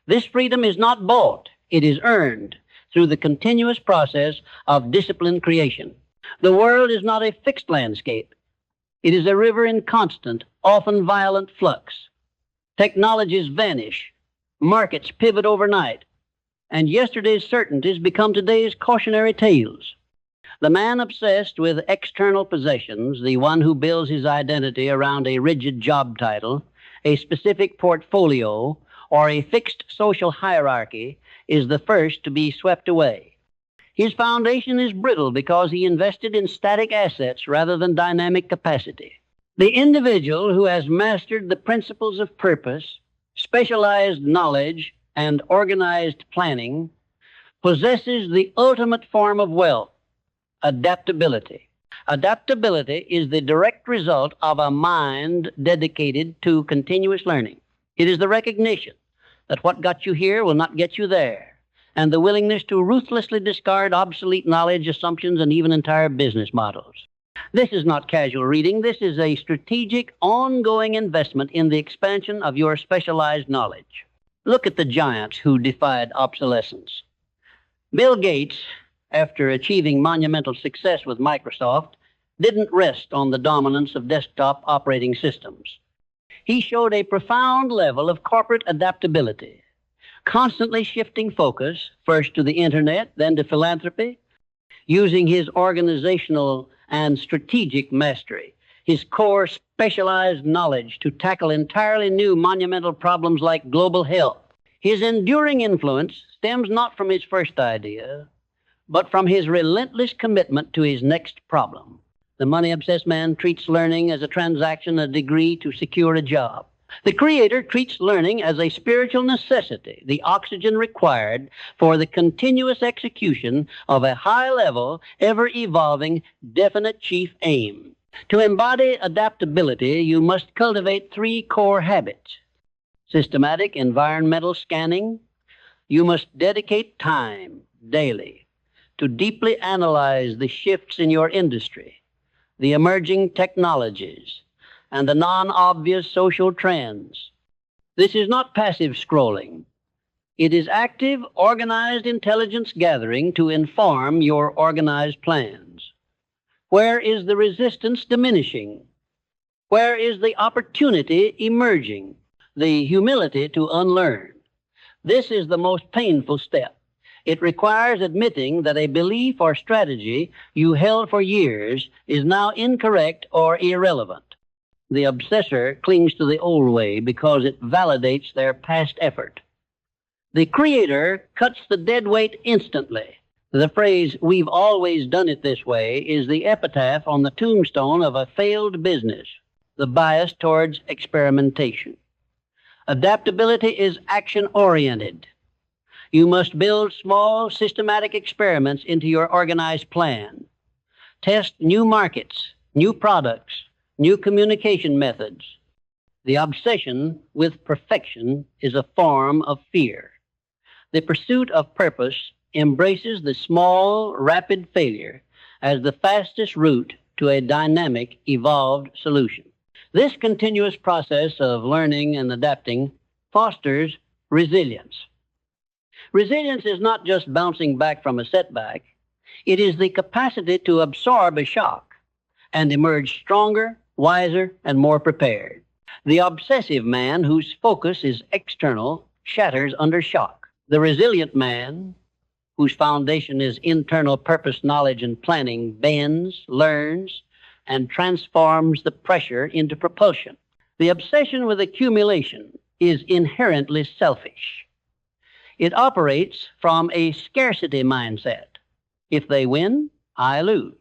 This freedom is not bought, it is earned through the continuous process of disciplined creation. The world is not a fixed landscape. It is a river in constant, often violent flux. Technologies vanish, markets pivot overnight, and yesterday's certainties become today's cautionary tales. The man obsessed with external possessions, the one who builds his identity around a rigid job title, a specific portfolio, or a fixed social hierarchy, is the first to be swept away. His foundation is brittle because he invested in static assets rather than dynamic capacity. The individual who has mastered the principles of purpose, specialized knowledge, and organized planning possesses the ultimate form of wealth, adaptability. Adaptability is the direct result of a mind dedicated to continuous learning. It is the recognition that what got you here will not get you there, and the willingness to ruthlessly discard obsolete knowledge, assumptions, and even entire business models. This is not casual reading. This is a strategic, ongoing investment in the expansion of your specialized knowledge. Look at the giants who defied obsolescence. Bill Gates, after achieving monumental success with Microsoft, didn't rest on the dominance of desktop operating systems. He showed a profound level of corporate adaptability, constantly shifting focus first to the internet, then to philanthropy, using his organizational and strategic mastery, his core specialized knowledge to tackle entirely new monumental problems like global health. His enduring influence stems not from his first idea, but from his relentless commitment to his next problem. The money-obsessed man treats learning as a transaction, a degree to secure a job. The Creator treats learning as a spiritual necessity, the oxygen required for the continuous execution of a high-level, ever-evolving, definite chief aim. To embody adaptability, you must cultivate 3 core habits. Systematic environmental scanning. You must dedicate time daily to deeply analyze the shifts in your industry, the emerging technologies, and the non-obvious social trends. This is not passive scrolling. It is active, organized intelligence gathering to inform your organized plans. Where is the resistance diminishing? Where is the opportunity emerging? The humility to unlearn. This is the most painful step. It requires admitting that a belief or strategy you held for years is now incorrect or irrelevant. The obsessor clings to the old way because it validates their past effort. The Creator cuts the dead weight instantly. The phrase, "we've always done it this way," is the epitaph on the tombstone of a failed business, the bias towards experimentation. Adaptability is action-oriented. You must build small, systematic experiments into your organized plan. Test new markets, new products, new communication methods. The obsession with perfection is a form of fear. The pursuit of purpose embraces the small, rapid failure as the fastest route to a dynamic, evolved solution. This continuous process of learning and adapting fosters resilience. Resilience is not just bouncing back from a setback. It is the capacity to absorb a shock and emerge stronger, wiser, and more prepared. The obsessive man whose focus is external shatters under shock. The resilient man whose foundation is internal purpose, knowledge, and planning bends, learns, and transforms the pressure into propulsion. The obsession with accumulation is inherently selfish. It operates from a scarcity mindset. If they win, I lose.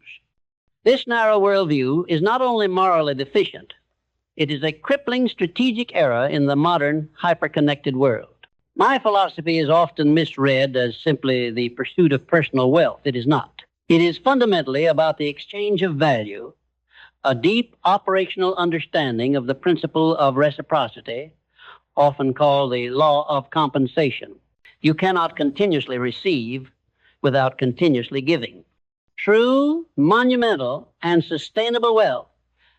This narrow worldview is not only morally deficient, it is a crippling strategic error in the modern, hyper-connected world. My philosophy is often misread as simply the pursuit of personal wealth. It is not. It is fundamentally about the exchange of value, a deep operational understanding of the principle of reciprocity, often called the law of compensation. You cannot continuously receive without continuously giving. True, monumental, and sustainable wealth,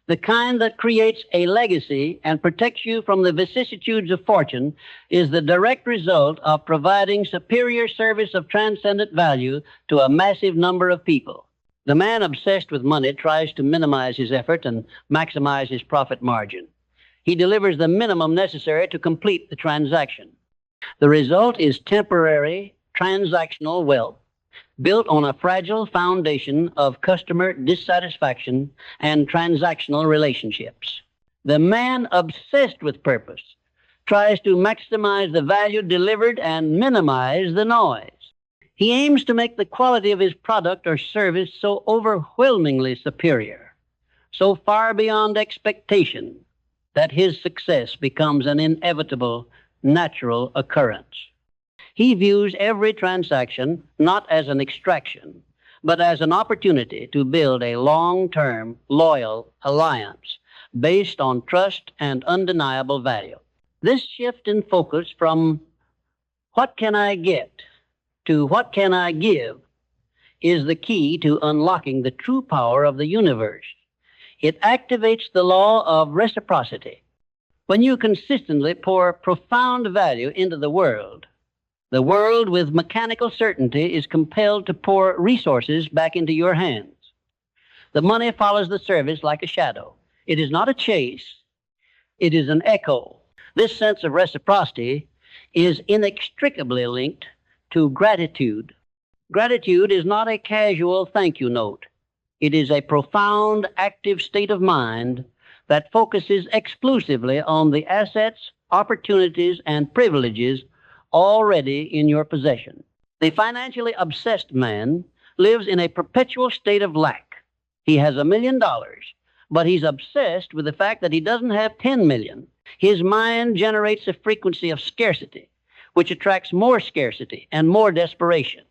the kind that creates a legacy and protects you from the vicissitudes of fortune, is the direct result of providing superior service of transcendent value to a massive number of people. The man obsessed with money tries to minimize his effort and maximize his profit margin. He delivers the minimum necessary to complete the transaction. The result is temporary, transactional wealth built on a fragile foundation of customer dissatisfaction and transactional relationships. The man obsessed with purpose tries to maximize the value delivered and minimize the noise. He aims to make the quality of his product or service so overwhelmingly superior, so far beyond expectation, that his success becomes an inevitable, natural occurrence. He views every transaction not as an extraction, but as an opportunity to build a long-term, loyal alliance based on trust and undeniable value. This shift in focus from "what can I get?" to what can I give is the key to unlocking the true power of the universe. It activates the law of reciprocity. When you consistently pour profound value into the world with mechanical certainty is compelled to pour resources back into your hands. The money follows the service like a shadow. It is not a chase, it is an echo. This sense of reciprocity is inextricably linked to gratitude. Gratitude is not a casual thank you note. It is a profound, active state of mind that focuses exclusively on the assets, opportunities, and privileges already in your possession. The financially obsessed man lives in a perpetual state of lack. He has $1 million, but he's obsessed with the fact that he doesn't have 10 million. His mind generates a frequency of scarcity, which attracts more scarcity and more desperation.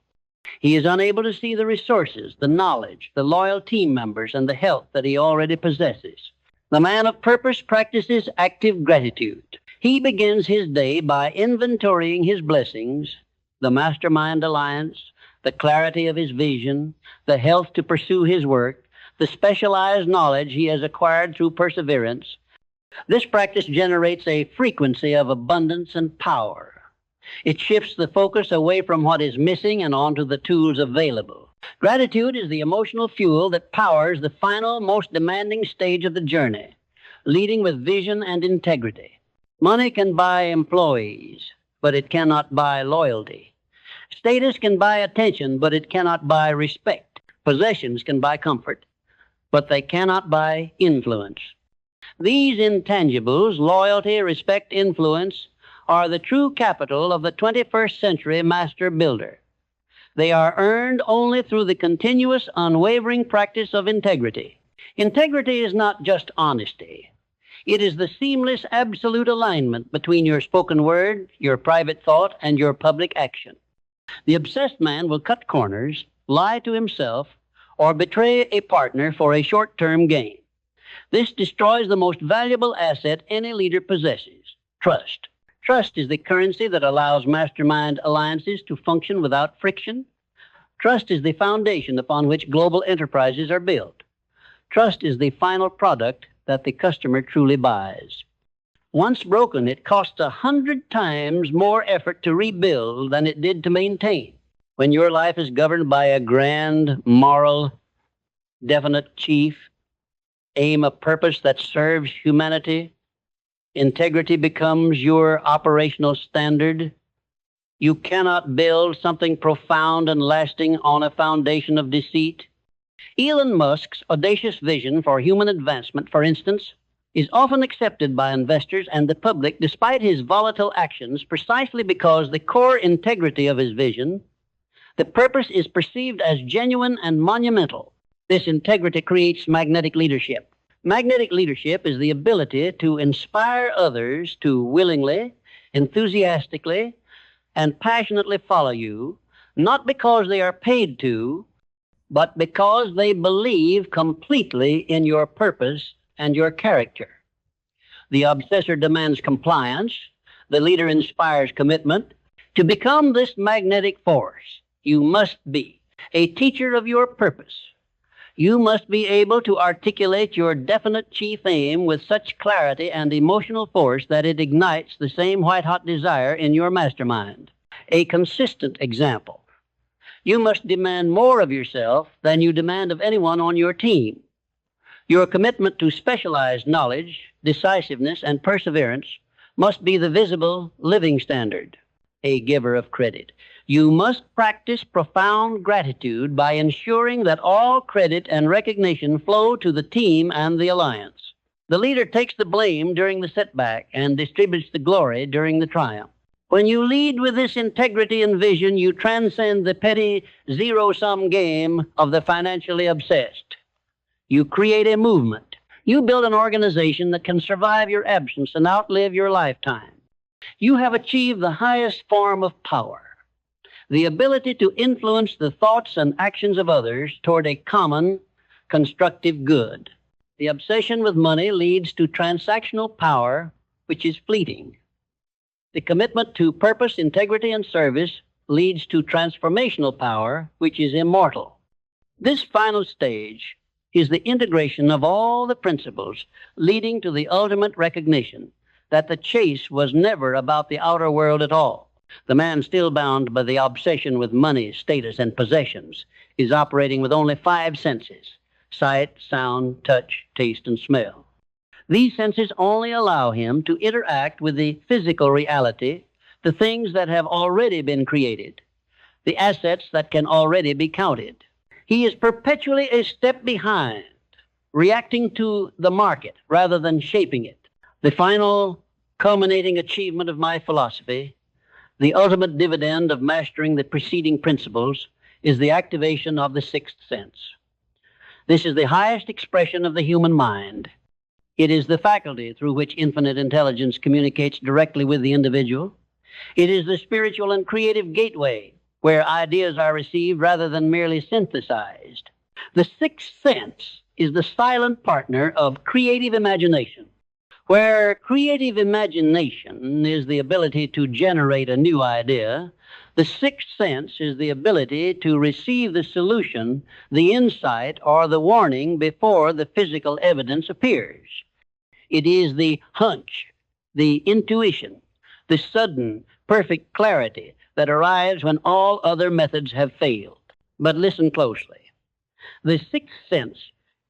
He is unable to see the resources, the knowledge, the loyal team members, and the health that he already possesses. The man of purpose practices active gratitude. He begins his day by inventorying his blessings, the mastermind alliance, the clarity of his vision, the health to pursue his work, the specialized knowledge he has acquired through perseverance. This practice generates a frequency of abundance and power. It shifts the focus away from what is missing and onto the tools available. Gratitude is the emotional fuel that powers the final, most demanding stage of the journey, leading with vision and integrity. Money can buy employees, but it cannot buy loyalty. Status can buy attention, but it cannot buy respect. Possessions can buy comfort, but they cannot buy influence. These intangibles, loyalty, respect, influence, are the true capital of the 21st century master builder. They are earned only through the continuous, unwavering practice of integrity. Integrity is not just honesty. It is the seamless, absolute alignment between your spoken word, your private thought, and your public action. The obsessed man will cut corners, lie to himself, or betray a partner for a short-term gain. This destroys the most valuable asset any leader possesses, trust. Trust is the currency that allows mastermind alliances to function without friction. Trust is the foundation upon which global enterprises are built. Trust is the final product that the customer truly buys. Once broken, it costs 100 times more effort to rebuild than it did to maintain. When your life is governed by a grand, moral, definite chief, aim a purpose that serves humanity, integrity becomes your operational standard. You cannot build something profound and lasting on a foundation of deceit. Elon Musk's audacious vision for human advancement, for instance, is often accepted by investors and the public despite his volatile actions precisely because the core integrity of his vision, the purpose is perceived as genuine and monumental. This integrity creates magnetic leadership. Magnetic leadership is the ability to inspire others to willingly, enthusiastically, and passionately follow you, not because they are paid to, but because they believe completely in your purpose and your character. The obsessor demands compliance. The leader inspires commitment. To become this magnetic force, you must be a teacher of your purpose. You must be able to articulate your definite chief aim with such clarity and emotional force that it ignites the same white-hot desire in your mastermind. A consistent example. You must demand more of yourself than you demand of anyone on your team. Your commitment to specialized knowledge, decisiveness, and perseverance must be the visible, living standard, a giver of credit. You must practice profound gratitude by ensuring that all credit and recognition flow to the team and the alliance. The leader takes the blame during the setback and distributes the glory during the triumph. When you lead with this integrity and vision, you transcend the petty zero-sum game of the financially obsessed. You create a movement. You build an organization that can survive your absence and outlive your lifetime. You have achieved the highest form of power, the ability to influence the thoughts and actions of others toward a common, constructive good. The obsession with money leads to transactional power, which is fleeting. The commitment to purpose, integrity, and service leads to transformational power, which is immortal. This final stage is the integration of all the principles leading to the ultimate recognition that the chase was never about the outer world at all. The man still bound by the obsession with money, status, and possessions is operating with only 5 senses: sight, sound, touch, taste, and smell. These senses only allow him to interact with the physical reality, the things that have already been created, the assets that can already be counted. He is perpetually a step behind, reacting to the market rather than shaping it. The final culminating achievement of my philosophy, the ultimate dividend of mastering the preceding principles, is the activation of the sixth sense. This is the highest expression of the human mind. It is the faculty through which infinite intelligence communicates directly with the individual. It is the spiritual and creative gateway where ideas are received rather than merely synthesized. The sixth sense is the silent partner of creative imagination. Where creative imagination is the ability to generate a new idea, the sixth sense is the ability to receive the solution, the insight, or the warning before the physical evidence appears. It is the hunch, the intuition, the sudden, perfect clarity that arrives when all other methods have failed. But listen closely. The sixth sense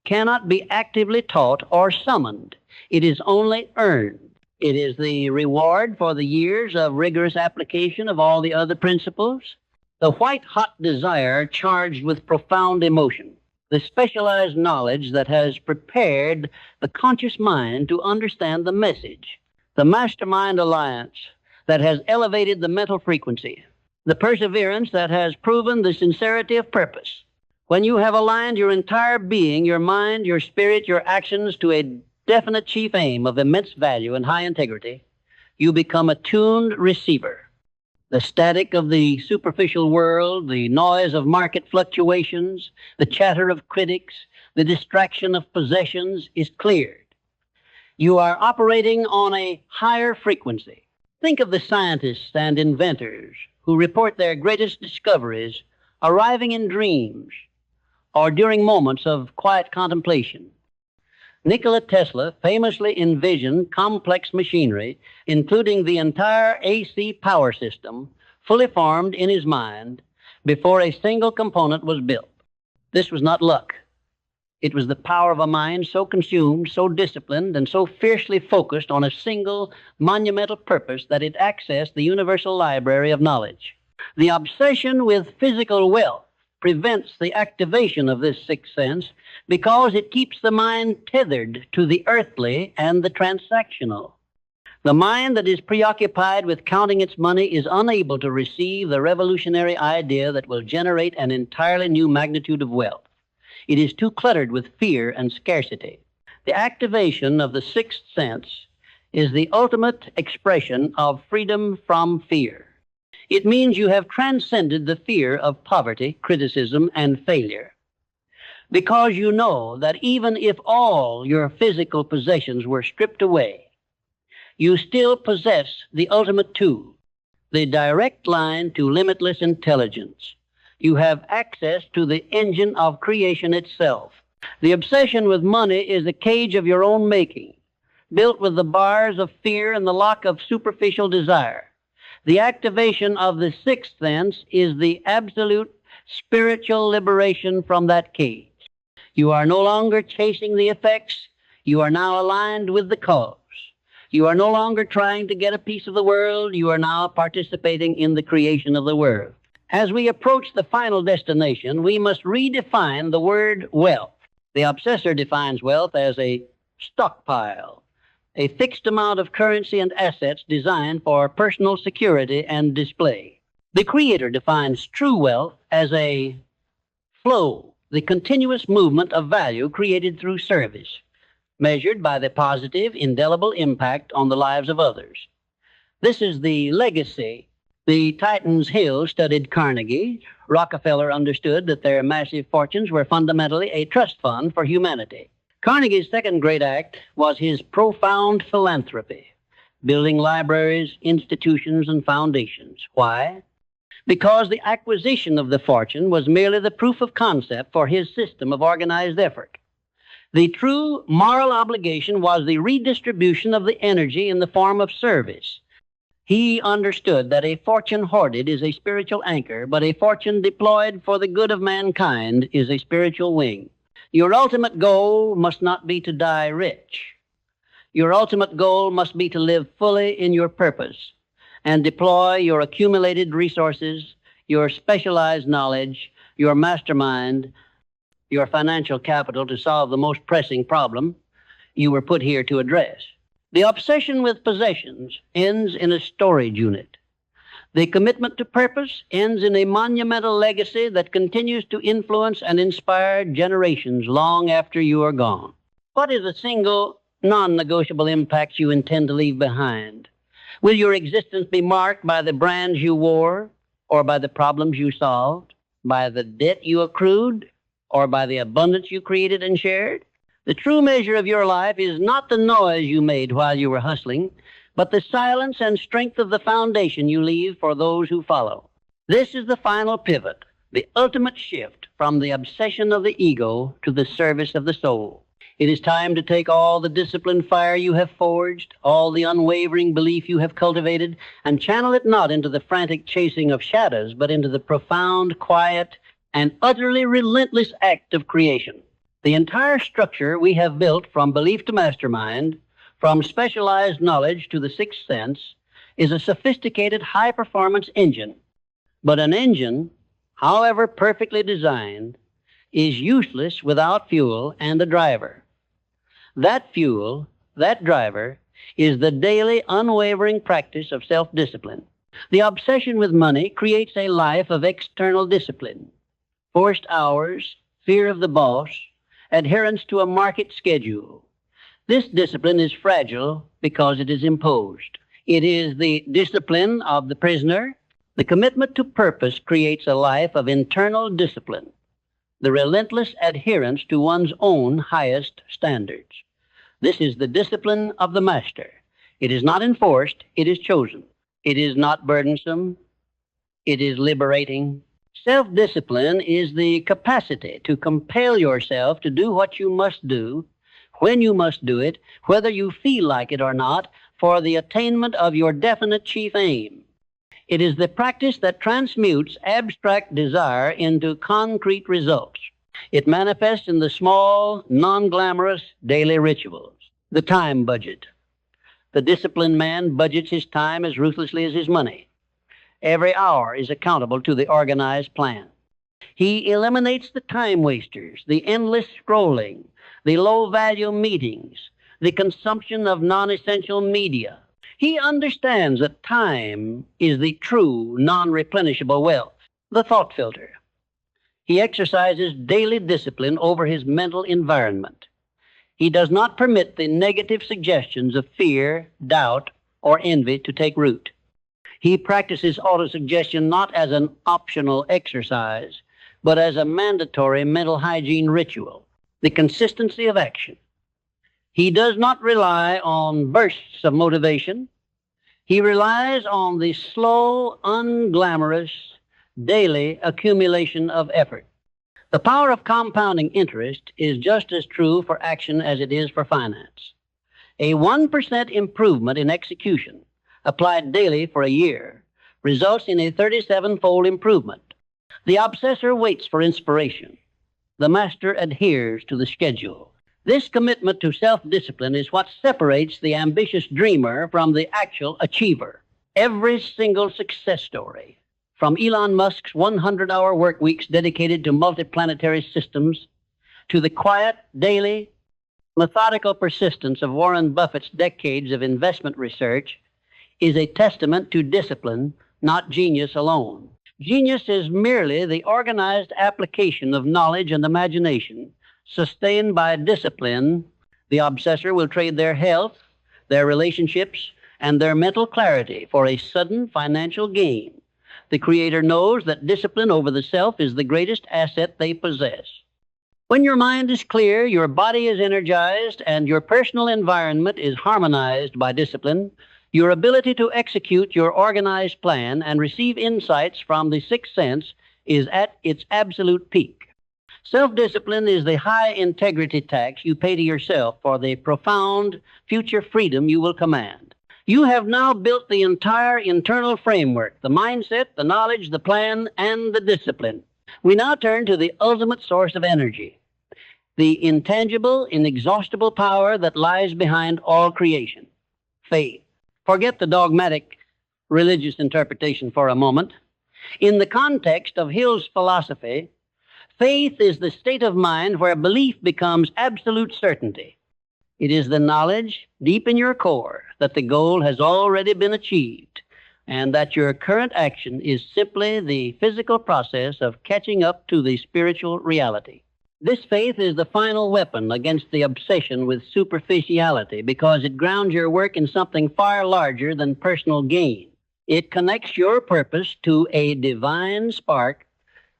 cannot be actively taught or summoned. It is only earned. It is the reward for the years of rigorous application of all the other principles. The white-hot desire charged with profound emotion. The specialized knowledge that has prepared the conscious mind to understand the message. The mastermind alliance that has elevated the mental frequency. The perseverance that has proven the sincerity of purpose. When you have aligned your entire being, your mind, your spirit, your actions to a definite chief aim of immense value and high integrity, you become a tuned receiver. The static of the superficial world, the noise of market fluctuations, the chatter of critics, the distraction of possessions is cleared. You are operating on a higher frequency. Think of the scientists and inventors who report their greatest discoveries arriving in dreams or during moments of quiet contemplation. Nikola Tesla famously envisioned complex machinery, including the entire AC power system, fully formed in his mind before a single component was built. This was not luck. It was the power of a mind so consumed, so disciplined, and so fiercely focused on a single monumental purpose that it accessed the universal library of knowledge. The obsession with physical wealth prevents the activation of this sixth sense because it keeps the mind tethered to the earthly and the transactional. The mind that is preoccupied with counting its money is unable to receive the revolutionary idea that will generate an entirely new magnitude of wealth. It is too cluttered with fear and scarcity. The activation of the sixth sense is the ultimate expression of freedom from fear. It means you have transcended the fear of poverty, criticism, and failure. Because you know that even if all your physical possessions were stripped away, you still possess the ultimate tool, the direct line to limitless intelligence. You have access to the engine of creation itself. The obsession with money is a cage of your own making, built with the bars of fear and the lock of superficial desire. The activation of the sixth sense is the absolute spiritual liberation from that cage. You are no longer chasing the effects. You are now aligned with the cause. You are no longer trying to get a piece of the world. You are now participating in the creation of the world. As we approach the final destination, we must redefine the word wealth. The obsessor defines wealth as a stockpile, a fixed amount of currency and assets designed for personal security and display. The creator defines true wealth as a flow, the continuous movement of value created through service, measured by the positive, indelible impact on the lives of others. This is the legacy. The Titans Hill studied Carnegie. Rockefeller understood that their massive fortunes were fundamentally a trust fund for humanity. Carnegie's second great act was his profound philanthropy, building libraries, institutions, and foundations. Why? because the acquisition of the fortune was merely the proof of concept for his system of organized effort. The true moral obligation was the redistribution of the energy in the form of service. He understood that a fortune hoarded is a spiritual anchor, but a fortune deployed for the good of mankind is a spiritual wing. Your ultimate goal must not be to die rich. Your ultimate goal must be to live fully in your purpose and deploy your accumulated resources, your specialized knowledge, your mastermind, your financial capital to solve the most pressing problem you were put here to address. The obsession with possessions ends in a storage unit. The commitment to purpose ends in a monumental legacy that continues to influence and inspire generations long after you are gone. What is the single non-negotiable impact you intend to leave behind? Will your existence be marked by the brands you wore, or by the problems you solved, by the debt you accrued, or by the abundance you created and shared? The true measure of your life is not the noise you made while you were hustling, but the silence and strength of the foundation you leave for those who follow. This is the final pivot, the ultimate shift from the obsession of the ego to the service of the soul. It is time to take all the disciplined fire you have forged, all the unwavering belief you have cultivated, and channel it not into the frantic chasing of shadows, but into the profound, quiet, and utterly relentless act of creation. The entire structure we have built from belief to mastermind, from specialized knowledge to the sixth sense, is a sophisticated high-performance engine. But an engine, however perfectly designed, is useless without fuel and a driver. That fuel, that driver, is the daily unwavering practice of self-discipline. The obsession with money creates a life of external discipline, forced hours, fear of the boss, adherence to a market schedule. This discipline is fragile because it is imposed. It is the discipline of the prisoner. The commitment to purpose creates a life of internal discipline, the relentless adherence to one's own highest standards. This is the discipline of the master. It is not enforced, it is chosen. It is not burdensome, it is liberating. Self-discipline is the capacity to compel yourself to do what you must do, when you must do it, whether you feel like it or not, for the attainment of your definite chief aim. It is the practice that transmutes abstract desire into concrete results. It manifests in the small, non-glamorous daily rituals. The time budget. The disciplined man budgets his time as ruthlessly as his money. Every hour is accountable to the organized plan. He eliminates the time wasters, the endless scrolling, the low-value meetings, the consumption of non-essential media. He understands that time is the true non-replenishable wealth, the thought filter. He exercises daily discipline over his mental environment. He does not permit the negative suggestions of fear, doubt, or envy to take root. He practices autosuggestion not as an optional exercise, but as a mandatory mental hygiene ritual, the consistency of action. He does not rely on bursts of motivation. He relies on the slow, unglamorous, daily accumulation of effort. The power of compounding interest is just as true for action as it is for finance. A 1% improvement in execution applied daily for a year results in a 37-fold improvement. The obsessor waits for inspiration. The master adheres to the schedule. This commitment to self-discipline is what separates the ambitious dreamer from the actual achiever. Every single success story, from Elon Musk's 100-hour work weeks dedicated to multiplanetary systems to the quiet, daily, methodical persistence of Warren Buffett's decades of investment research, is a testament to discipline, not genius alone. Genius is merely the organized application of knowledge and imagination, sustained by discipline. The obsessor will trade their health, their relationships, and their mental clarity for a sudden financial gain. The creator knows that discipline over the self is the greatest asset they possess. When your mind is clear, your body is energized, and your personal environment is harmonized by discipline, Your ability to execute your organized plan and receive insights from the sixth sense is at its absolute peak. Self-discipline is the high integrity tax you pay to yourself for the profound future freedom you will command. You have now built the entire internal framework, the mindset, the knowledge, the plan, and the discipline. We now turn to the ultimate source of energy, the intangible, inexhaustible power that lies behind all creation, faith. Forget the dogmatic religious interpretation for a moment. In the context of Hill's philosophy, faith is the state of mind where belief becomes absolute certainty. It is the knowledge deep in your core that the goal has already been achieved and that your current action is simply the physical process of catching up to the spiritual reality. This faith is the final weapon against the obsession with superficiality because it grounds your work in something far larger than personal gain. It connects your purpose to a divine spark,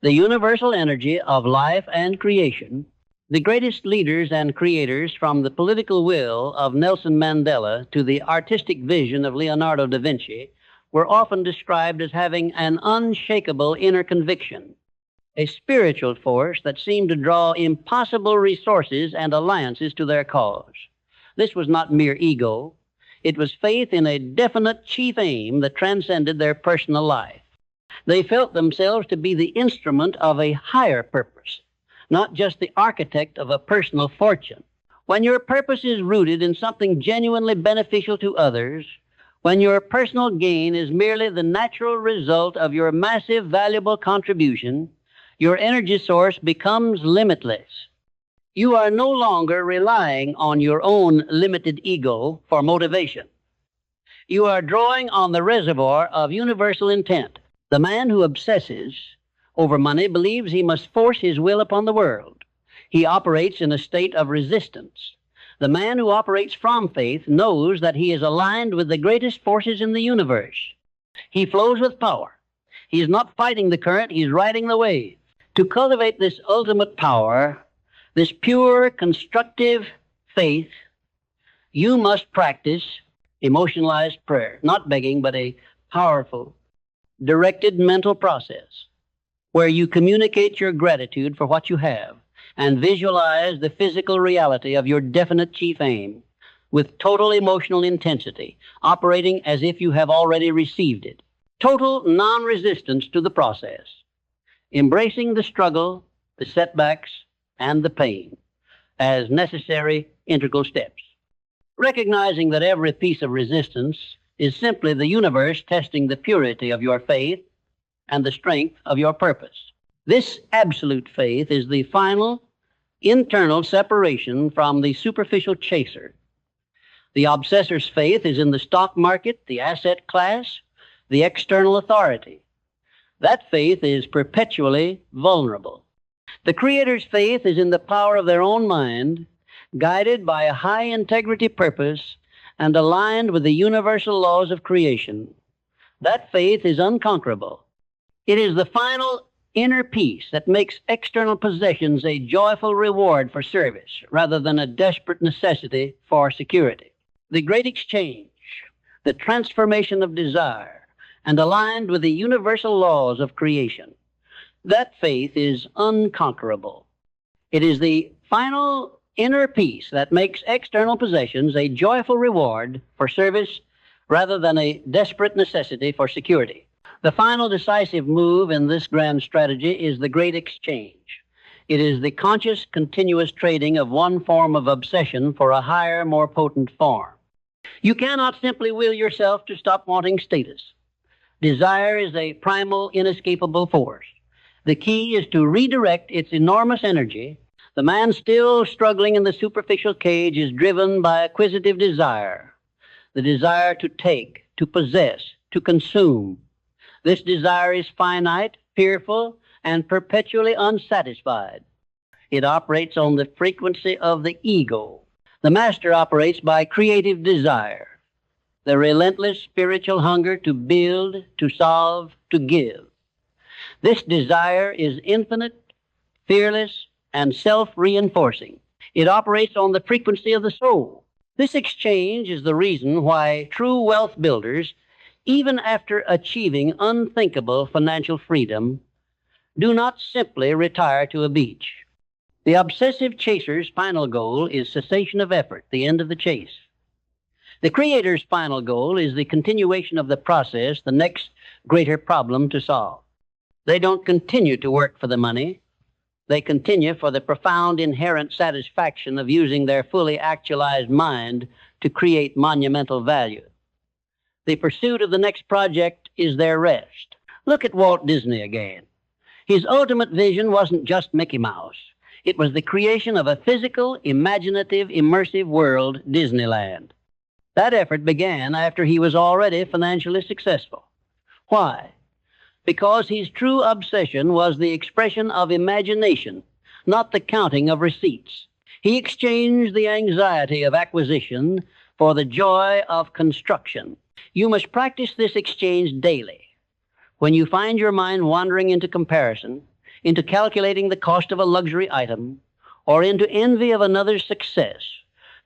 the universal energy of life and creation. The greatest leaders and creators, from the political will of Nelson Mandela to the artistic vision of Leonardo da Vinci, were often described as having an unshakable inner conviction, a spiritual force that seemed to draw impossible resources and alliances to their cause. This was not mere ego. It was faith in a definite chief aim that transcended their personal life. They felt themselves to be the instrument of a higher purpose, not just the architect of a personal fortune. When your purpose is rooted in something genuinely beneficial to others, when your personal gain is merely the natural result of your massive, valuable contribution, your energy source becomes limitless. You are no longer relying on your own limited ego for motivation. You are drawing on the reservoir of universal intent. The man who obsesses over money believes he must force his will upon the world. He operates in a state of resistance. The man who operates from faith knows that he is aligned with the greatest forces in the universe. He flows with power. He is not fighting the current, he's riding the wave. To cultivate this ultimate power, this pure, constructive faith, you must practice emotionalized prayer. Not begging, but a powerful, directed mental process where you communicate your gratitude for what you have and visualize the physical reality of your definite chief aim with total emotional intensity, operating as if you have already received it. Total non-resistance to the process, embracing the struggle, the setbacks, and the pain as necessary integral steps. Recognizing that every piece of resistance is simply the universe testing the purity of your faith and the strength of your purpose. This absolute faith is the final internal separation from the superficial chaser. The obsessor's faith is in the stock market, the asset class, the external authority. That faith is perpetually vulnerable. The creator's faith is in the power of their own mind, guided by a high integrity purpose and aligned with the universal laws of creation. That faith is unconquerable. It is the final inner peace that makes external possessions a joyful reward for service rather than a desperate necessity for security. The great exchange, the transformation of desire, and aligned with the universal laws of creation. That faith is unconquerable. It is the final inner peace that makes external possessions a joyful reward for service rather than a desperate necessity for security. The final decisive move in this grand strategy is the great exchange. It is the conscious, continuous trading of one form of obsession for a higher, more potent form. You cannot simply will yourself to stop wanting status. Desire is a primal, inescapable force. The key is to redirect its enormous energy. The man still struggling in the superficial cage is driven by acquisitive desire, the desire to take, to possess, to consume. This desire is finite, fearful, and perpetually unsatisfied. It operates on the frequency of the ego. The master operates by creative desire, the relentless spiritual hunger to build, to solve, to give. This desire is infinite, fearless, and self-reinforcing. It operates on the frequency of the soul. This exchange is the reason why true wealth builders, even after achieving unthinkable financial freedom, do not simply retire to a beach. The obsessive chaser's final goal is cessation of effort, the end of the chase. The creator's final goal is the continuation of the process, the next greater problem to solve. They don't continue to work for the money. They continue for the profound inherent satisfaction of using their fully actualized mind to create monumental value. The pursuit of the next project is their rest. Look at Walt Disney again. His ultimate vision wasn't just Mickey Mouse. It was the creation of a physical, imaginative, immersive world, Disneyland. That effort began after he was already financially successful. Why? Because his true obsession was the expression of imagination, not the counting of receipts. He exchanged the anxiety of acquisition for the joy of construction. You must practice this exchange daily. When you find your mind wandering into comparison, into calculating the cost of a luxury item, or into envy of another's success,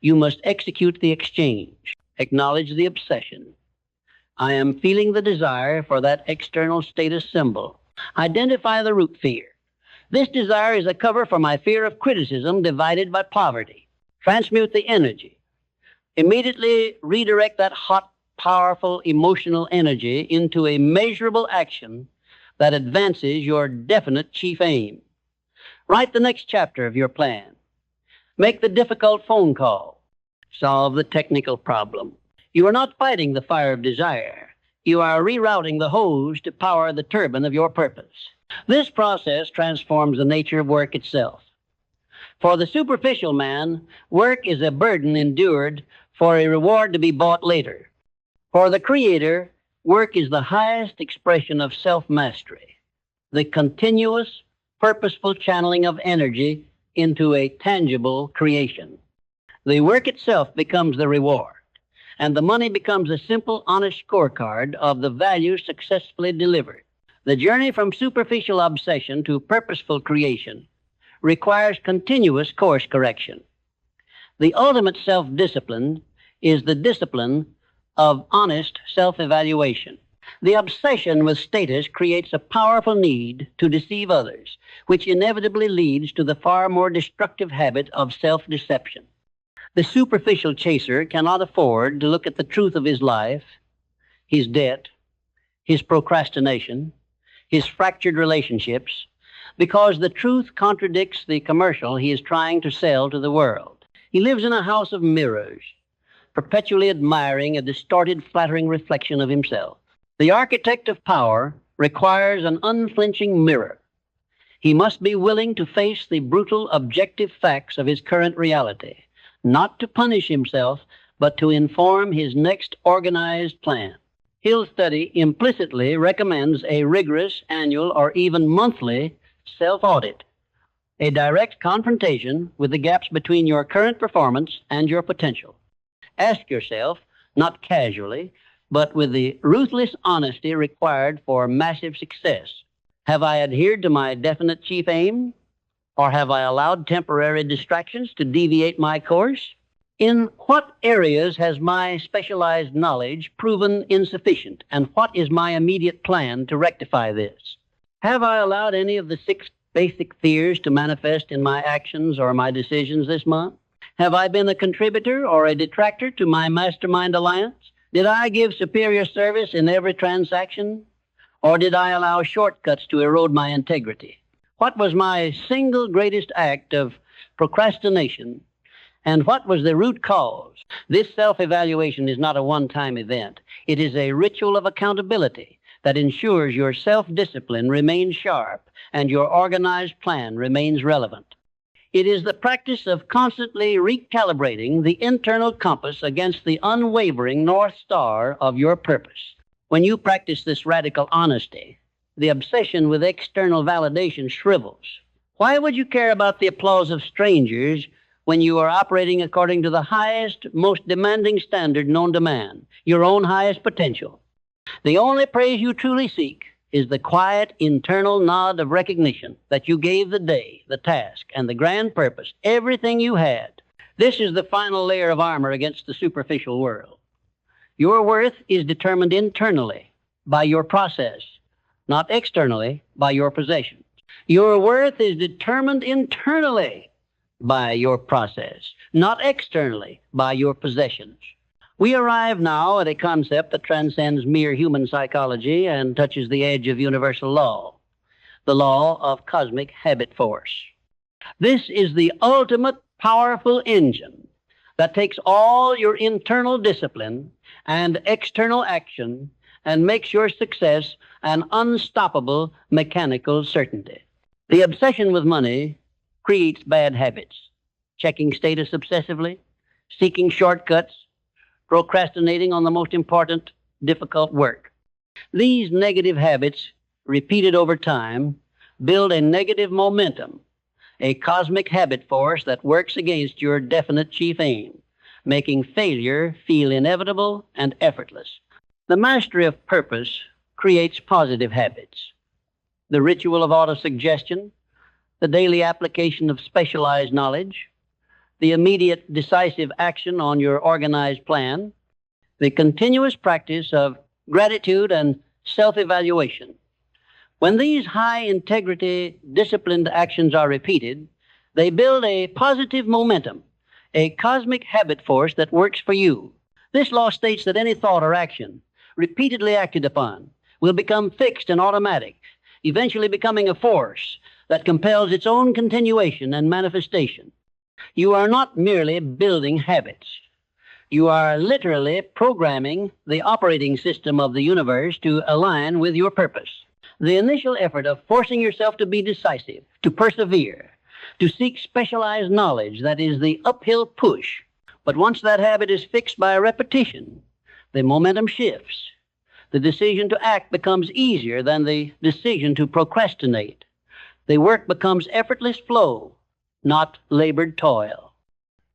you must execute the exchange. Acknowledge the obsession. I am feeling the desire for that external status symbol. Identify the root fear. This desire is a cover for my fear of criticism divided by poverty. Transmute the energy. Immediately redirect that hot, powerful, emotional energy into a measurable action that advances your definite chief aim. Write the next chapter of your plan. Make the difficult phone call. Solve the technical problem. You are not fighting the fire of desire. You are rerouting the hose to power the turbine of your purpose. This process transforms the nature of work itself. For the superficial man, work is a burden endured for a reward to be bought later. For the creator, work is the highest expression of self-mastery, the continuous, purposeful channeling of energy into a tangible creation. The work itself becomes the reward, and the money becomes a simple, honest scorecard of the value successfully delivered. The journey from superficial obsession to purposeful creation requires continuous course correction. The ultimate self-discipline is the discipline of honest self-evaluation. The obsession with status creates a powerful need to deceive others, which inevitably leads to the far more destructive habit of self-deception. The superficial chaser cannot afford to look at the truth of his life, his debt, his procrastination, his fractured relationships, because the truth contradicts the commercial he is trying to sell to the world. He lives in a house of mirrors, perpetually admiring a distorted, flattering reflection of himself. The architect of power requires an unflinching mirror. He must be willing to face the brutal, objective facts of his current reality, not to punish himself, but to inform his next organized plan. Hill's study implicitly recommends a rigorous annual or even monthly self-audit, a direct confrontation with the gaps between your current performance and your potential. Ask yourself, not casually, but with the ruthless honesty required for massive success, have I adhered to my definite chief aim? Or have I allowed temporary distractions to deviate my course? In what areas has my specialized knowledge proven insufficient, and what is my immediate plan to rectify this? Have I allowed any of the 6 basic fears to manifest in my actions or my decisions this month? Have I been a contributor or a detractor to my mastermind alliance? Did I give superior service in every transaction? Or did I allow shortcuts to erode my integrity? What was my single greatest act of procrastination, and what was the root cause? This self-evaluation is not a one-time event. It is a ritual of accountability that ensures your self-discipline remains sharp and your organized plan remains relevant. It is the practice of constantly recalibrating the internal compass against the unwavering North Star of your purpose. When you practice this radical honesty, the obsession with external validation shrivels. Why would you care about the applause of strangers when you are operating according to the highest, most demanding standard known to man, your own highest potential? The only praise you truly seek is the quiet, internal nod of recognition that you gave the day, the task, and the grand purpose everything you had. This is the final layer of armor against the superficial world. Your worth is determined internally by your process, not externally by your possessions. Your worth is determined internally by your process, not externally by your possessions. We arrive now at a concept that transcends mere human psychology and touches the edge of universal law, the law of cosmic habit force. This is the ultimate powerful engine that takes all your internal discipline and external action and makes your success an unstoppable mechanical certainty. The obsession with money creates bad habits: checking status obsessively, seeking shortcuts, procrastinating on the most important, difficult work. These negative habits, repeated over time, build a negative momentum, a cosmic habit force that works against your definite chief aim, making failure feel inevitable and effortless. The mastery of purpose creates positive habits. The ritual of autosuggestion, the daily application of specialized knowledge, the immediate decisive action on your organized plan, the continuous practice of gratitude and self-evaluation. When these high-integrity, disciplined actions are repeated, they build a positive momentum, a cosmic habit force that works for you. This law states that any thought or action, repeatedly acted upon, will become fixed and automatic, eventually becoming a force that compels its own continuation and manifestation. You are not merely building habits. You are literally programming the operating system of the universe to align with your purpose. The initial effort of forcing yourself to be decisive, to persevere, to seek specialized knowledge, that is the uphill push. But once that habit is fixed by repetition, the momentum shifts. The decision to act becomes easier than the decision to procrastinate. The work becomes effortless flow, not labored toil.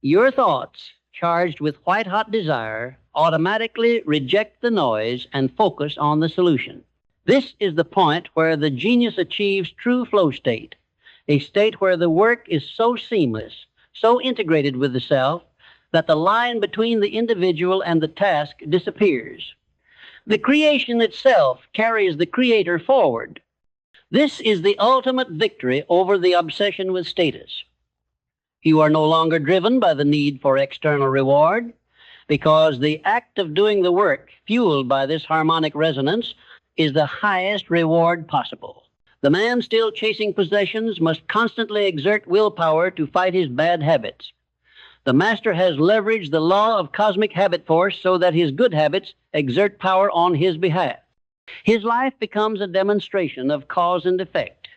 Your thoughts, charged with white-hot desire, automatically reject the noise and focus on the solution. This is the point where the genius achieves true flow state, a state where the work is so seamless, so integrated with the self, that the line between the individual and the task disappears. The creation itself carries the creator forward. This is the ultimate victory over the obsession with status. You are no longer driven by the need for external reward, because the act of doing the work, fueled by this harmonic resonance, is the highest reward possible. The man still chasing possessions must constantly exert willpower to fight his bad habits. The master has leveraged the law of cosmic habit force so that his good habits exert power on his behalf. His life becomes a demonstration of cause and effect.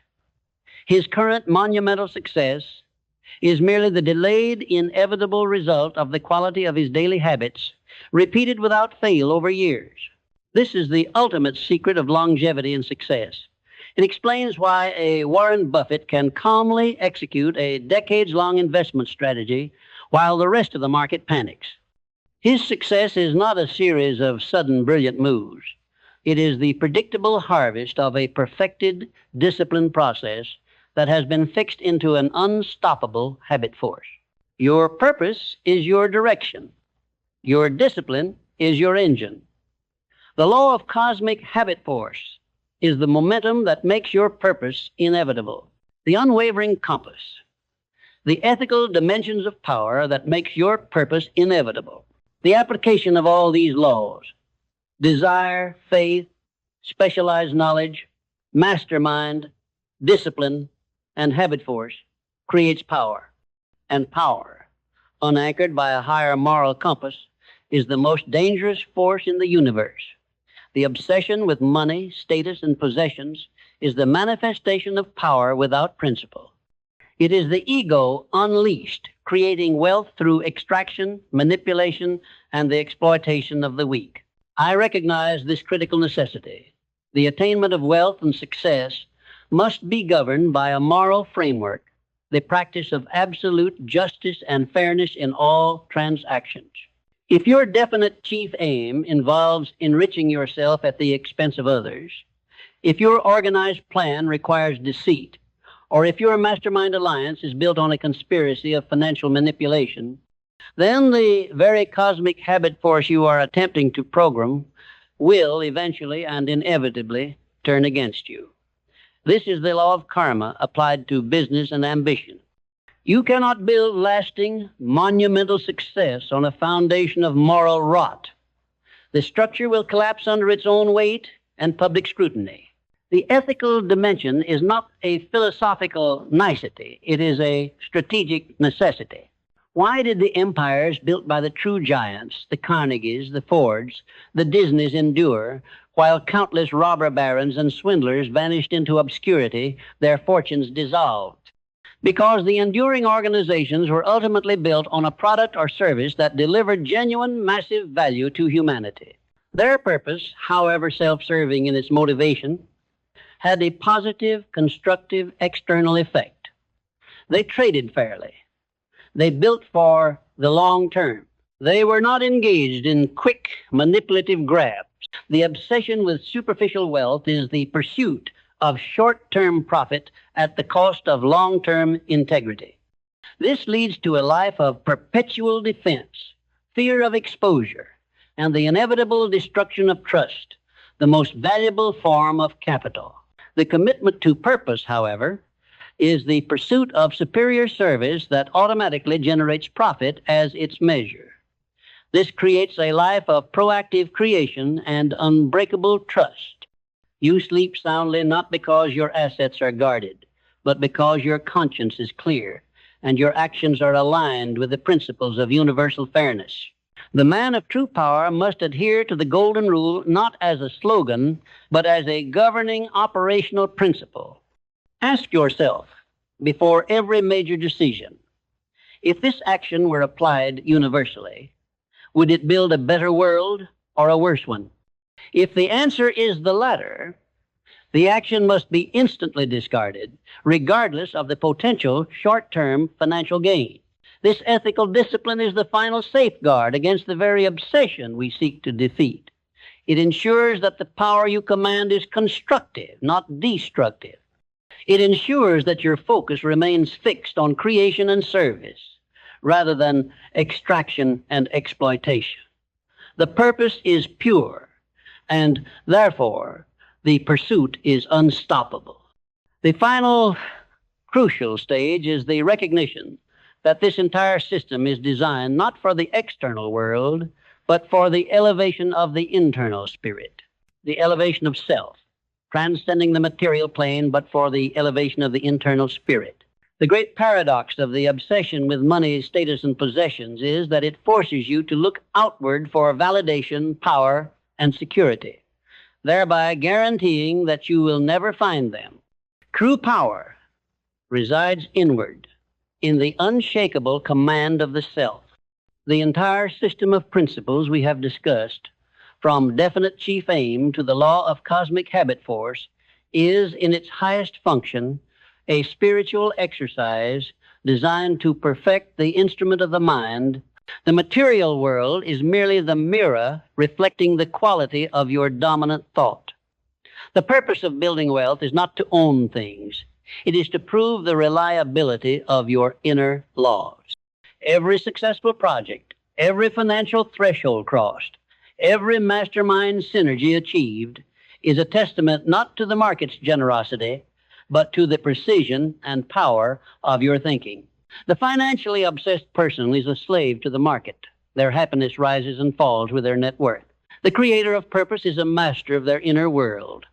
His current monumental success is merely the delayed, inevitable result of the quality of his daily habits, repeated without fail over years. This is the ultimate secret of longevity and success. It explains why a Warren Buffett can calmly execute a decades-long investment strategy while the rest of the market panics. His success is not a series of sudden brilliant moves. It is the predictable harvest of a perfected, disciplined process that has been fixed into an unstoppable habit force. Your purpose is your direction. Your discipline is your engine. The law of cosmic habit force is the momentum that makes your purpose inevitable, the unwavering compass, the ethical dimensions of power that makes your purpose inevitable. The application of all these laws, desire, faith, specialized knowledge, mastermind, discipline, and habit force, creates power. And power, unanchored by a higher moral compass, is the most dangerous force in the universe. The obsession with money, status, and possessions is the manifestation of power without principle. It is the ego unleashed, creating wealth through extraction, manipulation, and the exploitation of the weak. I recognize this critical necessity. The attainment of wealth and success must be governed by a moral framework, the practice of absolute justice and fairness in all transactions. If your definite chief aim involves enriching yourself at the expense of others, if your organized plan requires deceit, or if your mastermind alliance is built on a conspiracy of financial manipulation, then the very cosmic habit force you are attempting to program will eventually and inevitably turn against you. This is the law of karma applied to business and ambition. You cannot build lasting, monumental success on a foundation of moral rot. The structure will collapse under its own weight and public scrutiny. The ethical dimension is not a philosophical nicety. It is a strategic necessity. Why did the empires built by the true giants, the Carnegies, the Fords, the Disneys endure, while countless robber barons and swindlers vanished into obscurity, their fortunes dissolved? Because the enduring organizations were ultimately built on a product or service that delivered genuine, massive value to humanity. Their purpose, however self-serving in its motivation, had a positive, constructive, external effect. They traded fairly. They built for the long term. They were not engaged in quick, manipulative grabs. The obsession with superficial wealth is the pursuit of short-term profit at the cost of long-term integrity. This leads to a life of perpetual defense, fear of exposure, and the inevitable destruction of trust, the most valuable form of capital. The commitment to purpose, however, is the pursuit of superior service that automatically generates profit as its measure. This creates a life of proactive creation and unbreakable trust. You sleep soundly not because your assets are guarded, but because your conscience is clear and your actions are aligned with the principles of universal fairness. The man of true power must adhere to the golden rule not as a slogan, but as a governing operational principle. Ask yourself, before every major decision, if this action were applied universally, would it build a better world or a worse one? If the answer is the latter, the action must be instantly discarded, regardless of the potential short-term financial gain. This ethical discipline is the final safeguard against the very obsession we seek to defeat. It ensures that the power you command is constructive, not destructive. It ensures that your focus remains fixed on creation and service, rather than extraction and exploitation. The purpose is pure, and therefore the pursuit is unstoppable. The final crucial stage is the recognition that this entire system is designed not for the external world, but for the elevation of the internal spirit, the elevation of self, transcending the material plane, but for the elevation of the internal spirit. The great paradox of the obsession with money, status, and possessions is that it forces you to look outward for validation, power, and security, thereby guaranteeing that you will never find them. True power resides inward, in the unshakable command of the self. The entire system of principles we have discussed, from definite chief aim to the law of cosmic habit force, is in its highest function a spiritual exercise designed to perfect the instrument of the mind. The material world is merely the mirror reflecting the quality of your dominant thought. The purpose of building wealth is not to own things. It is to prove the reliability of your inner laws. Every successful project, every financial threshold crossed, every mastermind synergy achieved is a testament not to the market's generosity, but to the precision and power of your thinking. The financially obsessed person is a slave to the market. Their happiness rises and falls with their net worth. The creator of purpose is a master of their inner world.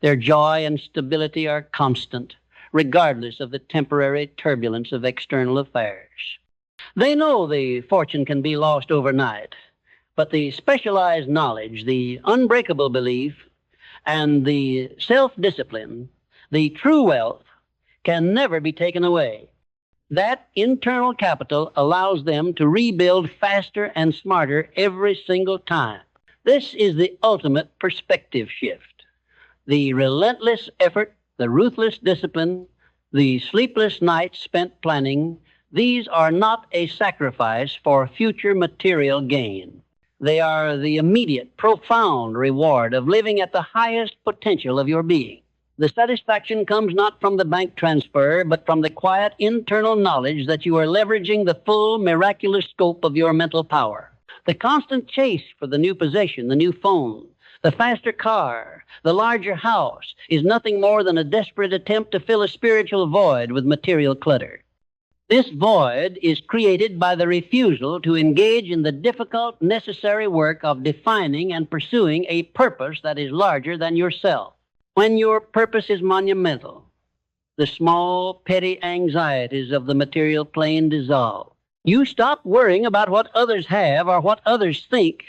Their joy and stability are constant, regardless of the temporary turbulence of external affairs. They know the fortune can be lost overnight, but the specialized knowledge, the unbreakable belief, and the self-discipline, the true wealth, can never be taken away. That internal capital allows them to rebuild faster and smarter every single time. This is the ultimate perspective shift. The relentless effort, the ruthless discipline, the sleepless nights spent planning, these are not a sacrifice for future material gain. They are the immediate, profound reward of living at the highest potential of your being. The satisfaction comes not from the bank transfer, but from the quiet internal knowledge that you are leveraging the full miraculous scope of your mental power. The constant chase for the new possession, the new phone, the faster car, the larger house is nothing more than a desperate attempt to fill a spiritual void with material clutter. This void is created by the refusal to engage in the difficult, necessary work of defining and pursuing a purpose that is larger than yourself. When your purpose is monumental, the small, petty anxieties of the material plane dissolve. You stop worrying about what others have or what others think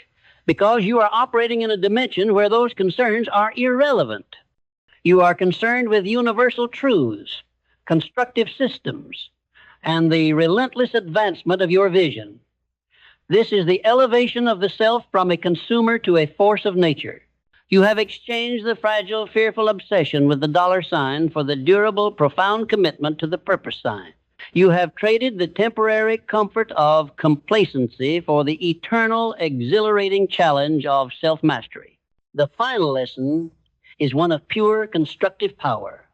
because you are operating in a dimension where those concerns are irrelevant. You are concerned with universal truths, constructive systems, and the relentless advancement of your vision. This is the elevation of the self from a consumer to a force of nature. You have exchanged the fragile, fearful obsession with the dollar sign for the durable, profound commitment to the purpose sign. You have traded the temporary comfort of complacency for the eternal, exhilarating challenge of self-mastery. The final lesson is one of pure constructive power.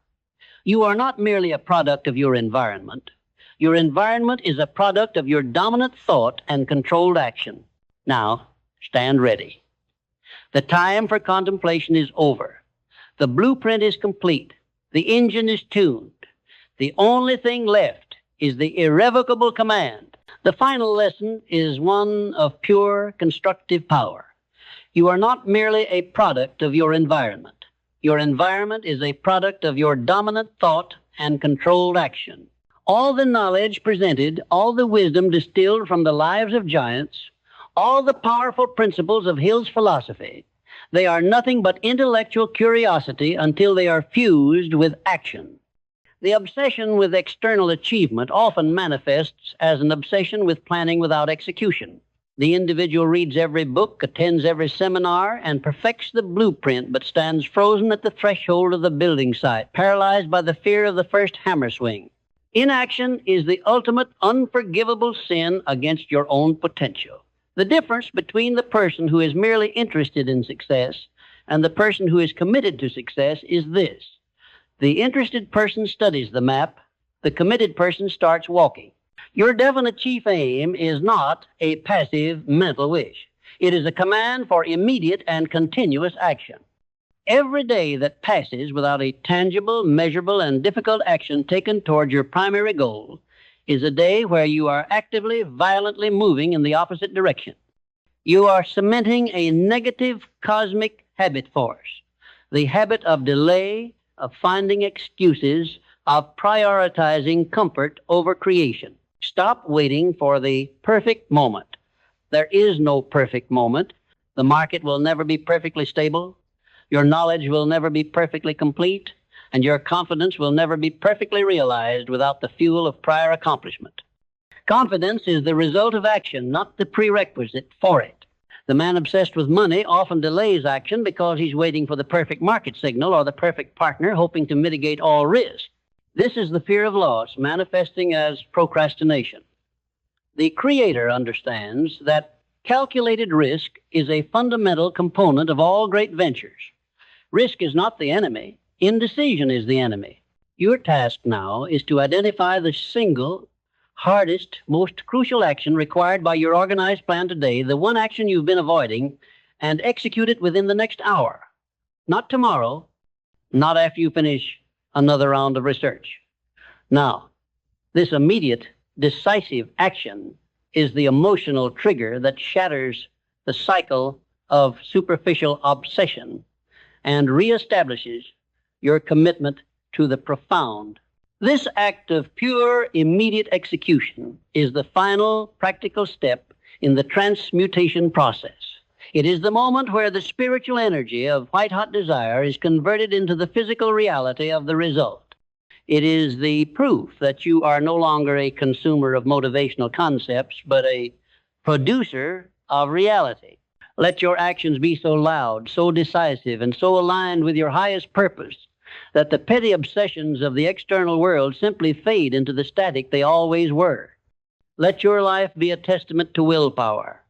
You are not merely a product of your environment. Your environment is a product of your dominant thought and controlled action. Now, stand ready. The time for contemplation is over. The blueprint is complete. The engine is tuned. The only thing left is the irrevocable command. The final lesson is one of pure constructive power. You are not merely a product of your environment. Your environment is a product of your dominant thought and controlled action. All the knowledge presented, all the wisdom distilled from the lives of giants, all the powerful principles of Hill's philosophy, they are nothing but intellectual curiosity until they are fused with action. The obsession with external achievement often manifests as an obsession with planning without execution. The individual reads every book, attends every seminar, and perfects the blueprint, but stands frozen at the threshold of the building site, paralyzed by the fear of the first hammer swing. Inaction is the ultimate unforgivable sin against your own potential. The difference between the person who is merely interested in success and the person who is committed to success is this. The interested person studies the map. The committed person starts walking. Your definite chief aim is not a passive mental wish. It is a command for immediate and continuous action. Every day that passes without a tangible, measurable, and difficult action taken toward your primary goal is a day where you are actively, violently moving in the opposite direction. You are cementing a negative cosmic habit force, the habit of delay, of finding excuses, of prioritizing comfort over creation. Stop waiting for the perfect moment. There is no perfect moment. The market will never be perfectly stable. Your knowledge will never be perfectly complete, and your confidence will never be perfectly realized without the fuel of prior accomplishment. Confidence is the result of action, not the prerequisite for it. The man obsessed with money often delays action because he's waiting for the perfect market signal or the perfect partner, hoping to mitigate all risk. This is the fear of loss manifesting as procrastination. The Creator understands that calculated risk is a fundamental component of all great ventures. Risk is not the enemy. Indecision is the enemy. Your task now is to identify the single, hardest, most crucial action required by your organized plan today, the one action you've been avoiding, and execute it within the next hour. Not tomorrow, not after you finish another round of research. Now, this immediate, decisive action is the emotional trigger that shatters the cycle of superficial obsession and reestablishes your commitment to the profound. This act of pure, immediate execution is the final practical step in the transmutation process. It is the moment where the spiritual energy of white-hot desire is converted into the physical reality of the result. It is the proof that you are no longer a consumer of motivational concepts, but a producer of reality. Let your actions be so loud, so decisive, and so aligned with your highest purpose that the petty obsessions of the external world simply fade into the static they always were. Let your life be a testament to willpower,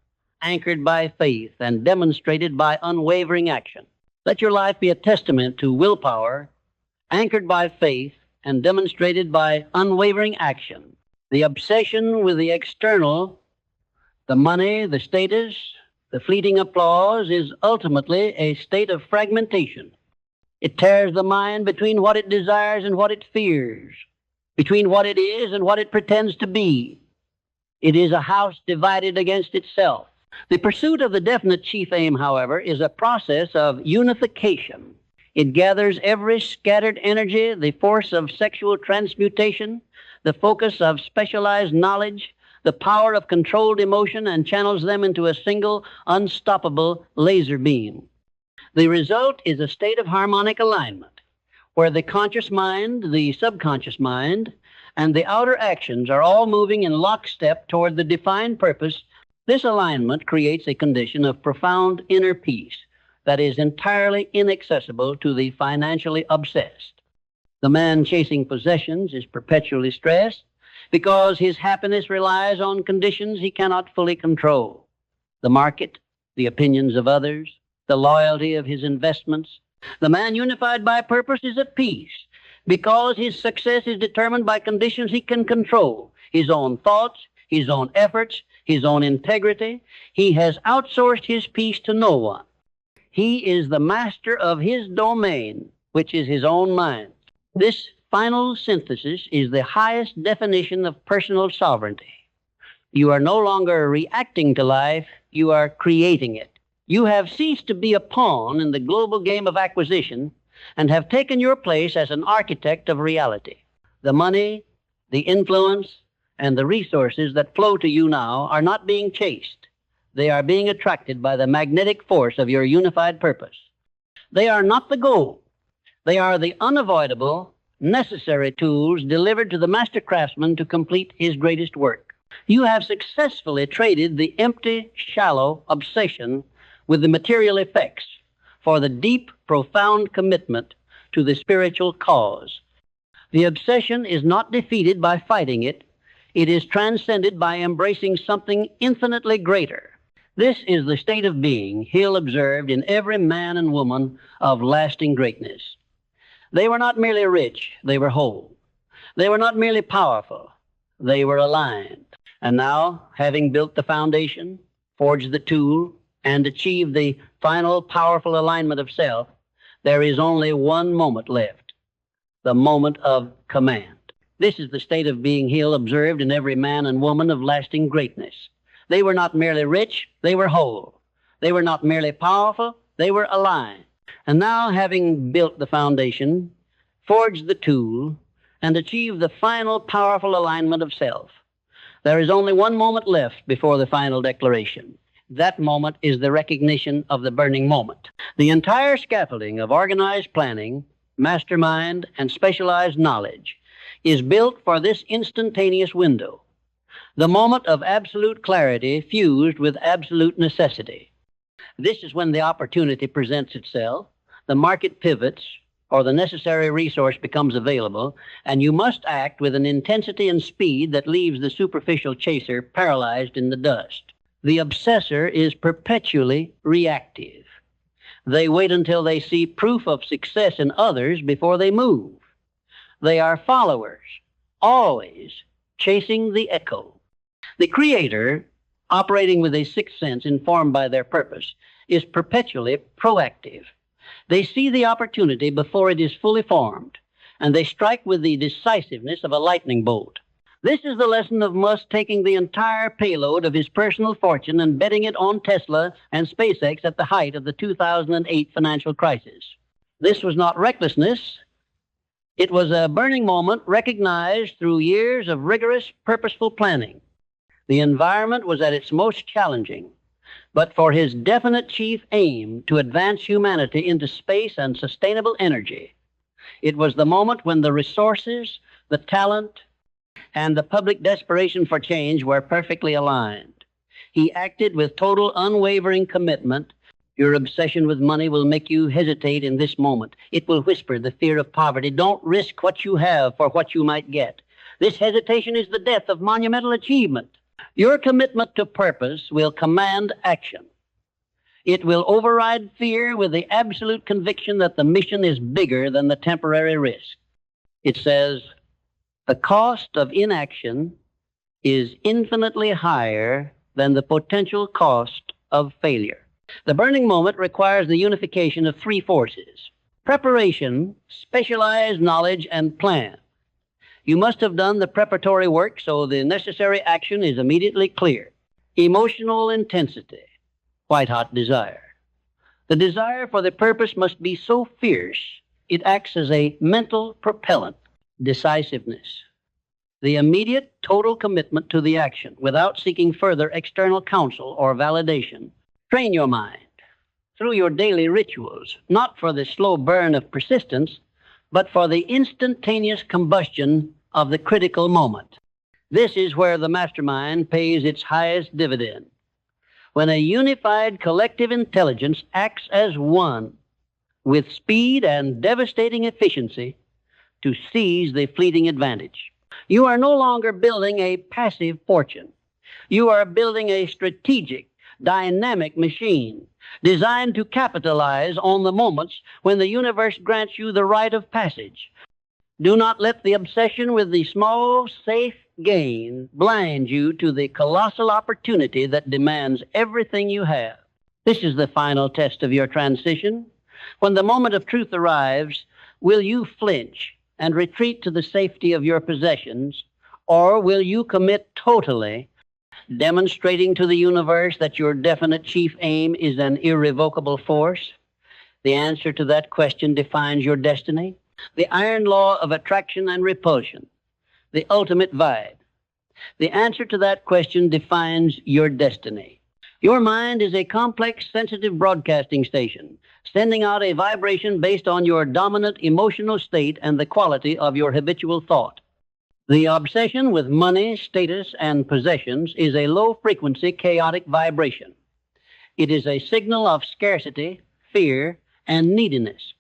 anchored by faith and demonstrated by unwavering action. Let your life be a testament to willpower, anchored by faith and demonstrated by unwavering action. The obsession with the external, the money, the status, the fleeting applause, is ultimately a state of fragmentation. It tears the mind between what it desires and what it fears, between what it is and what it pretends to be. It is a house divided against itself. The pursuit of the definite chief aim, however, is a process of unification. It gathers every scattered energy, the force of sexual transmutation, the focus of specialized knowledge, the power of controlled emotion, and channels them into a single, unstoppable laser beam. The result is a state of harmonic alignment, where the conscious mind, the subconscious mind, and the outer actions are all moving in lockstep toward the defined purpose. This alignment creates a condition of profound inner peace that is entirely inaccessible to the financially obsessed. The man chasing possessions is perpetually stressed because his happiness relies on conditions he cannot fully control. The market, the opinions of others, the loyalty of his investments. The man unified by purpose is at peace because his success is determined by conditions he can control, his own thoughts, his own efforts, his own integrity. He has outsourced his peace to no one. He is the master of his domain, which is his own mind. This final synthesis is the highest definition of personal sovereignty. You are no longer reacting to life, you are creating it. You have ceased to be a pawn in the global game of acquisition and have taken your place as an architect of reality. The money, the influence, and the resources that flow to you now are not being chased. They are being attracted by the magnetic force of your unified purpose. They are not the goal. They are the unavoidable, necessary tools delivered to the master craftsman to complete his greatest work. You have successfully traded the empty, shallow obsession with the material effects for the deep, profound commitment to the spiritual cause. The obsession is not defeated by fighting it. It is transcended by embracing something infinitely greater. This is the state of being Hill observed in every man and woman of lasting greatness. They were not merely rich, they were whole. They were not merely powerful, they were aligned. And now, having built the foundation, forged the tool, and achieved the final powerful alignment of self, there is only one moment left, the moment of command. This is the state of being Hill observed in every man and woman of lasting greatness. They were not merely rich, they were whole. They were not merely powerful, they were aligned. And now, having built the foundation, forged the tool, and achieved the final powerful alignment of self, there is only one moment left before the final declaration. That moment is the recognition of the burning moment. The entire scaffolding of organized planning, mastermind, and specialized knowledge is built for this instantaneous window, the moment of absolute clarity fused with absolute necessity. This is when the opportunity presents itself, the market pivots, or the necessary resource becomes available, and you must act with an intensity and speed that leaves the superficial chaser paralyzed in the dust. The obsessor is perpetually reactive. They wait until they see proof of success in others before they move. They are followers, always chasing the echo. The creator, operating with a sixth sense informed by their purpose, is perpetually proactive. They see the opportunity before it is fully formed, and they strike with the decisiveness of a lightning bolt. This is the lesson of Musk taking the entire payload of his personal fortune and betting it on Tesla and SpaceX at the height of the 2008 financial crisis. This was not recklessness. It was a burning moment recognized through years of rigorous, purposeful planning. The environment was at its most challenging, but for his definite chief aim to advance humanity into space and sustainable energy, it was the moment when the resources, the talent, and the public desperation for change were perfectly aligned. He acted with total unwavering commitment. Your obsession with money will make you hesitate in this moment. It will whisper the fear of poverty. Don't risk what you have for what you might get. This hesitation is the death of monumental achievement. Your commitment to purpose will command action. It will override fear with the absolute conviction that the mission is bigger than the temporary risk. It says, the cost of inaction is infinitely higher than the potential cost of failure. The burning moment requires the unification of three forces: preparation, specialized knowledge, and plan. You must have done the preparatory work so the necessary action is immediately clear. Emotional intensity, white-hot desire. The desire for the purpose must be so fierce, it acts as a mental propellant. Decisiveness, the immediate total commitment to the action without seeking further external counsel or validation. Train your mind through your daily rituals, not for the slow burn of persistence, but for the instantaneous combustion of the critical moment. This is where the mastermind pays its highest dividend. When a unified collective intelligence acts as one, with speed and devastating efficiency, to seize the fleeting advantage. You are no longer building a passive fortune. You are building a strategic, dynamic machine designed to capitalize on the moments when the universe grants you the rite of passage. Do not let the obsession with the small, safe gain blind you to the colossal opportunity that demands everything you have. This is the final test of your transition. When the moment of truth arrives, will you flinch and retreat to the safety of your possessions, or will you commit totally, demonstrating to the universe that your definite chief aim is an irrevocable force? The answer to that question defines your destiny. The iron law of attraction and repulsion, the ultimate vibe. The answer to that question defines your destiny. Your mind is a complex, sensitive broadcasting station, sending out a vibration based on your dominant emotional state and the quality of your habitual thought. The obsession with money, status, and possessions is a low-frequency, chaotic vibration. It is a signal of scarcity, fear, and neediness.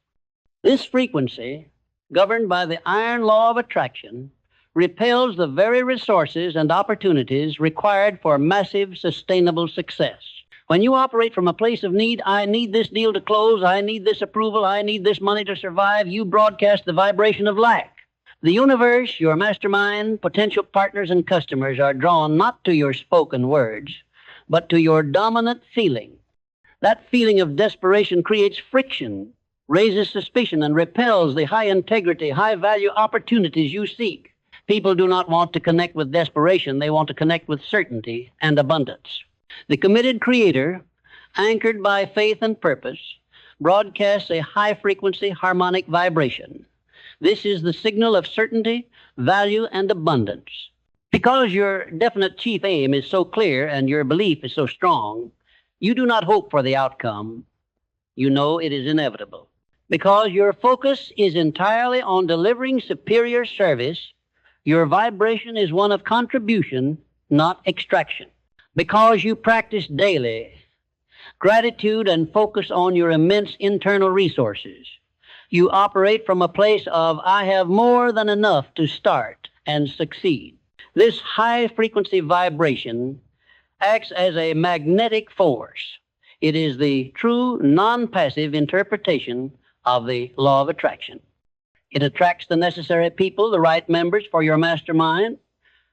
This frequency, governed by the iron law of attraction, repels the very resources and opportunities required for massive, sustainable success. When you operate from a place of need, I need this deal to close, I need this approval, I need this money to survive, you broadcast the vibration of lack. The universe, your mastermind, potential partners, and customers are drawn not to your spoken words, but to your dominant feeling. That feeling of desperation creates friction, raises suspicion, and repels the high-integrity, high-value opportunities you seek. People do not want to connect with desperation. They want to connect with certainty and abundance. The committed creator, anchored by faith and purpose, broadcasts a high-frequency harmonic vibration. This is the signal of certainty, value, and abundance. Because your definite chief aim is so clear and your belief is so strong, you do not hope for the outcome. You know it is inevitable. Because your focus is entirely on delivering superior service, your vibration is one of contribution, not extraction. Because you practice daily gratitude and focus on your immense internal resources, you operate from a place of, I have more than enough to start and succeed. This high-frequency vibration acts as a magnetic force. It is the true non-passive interpretation of the law of attraction. It attracts the necessary people, the right members for your mastermind,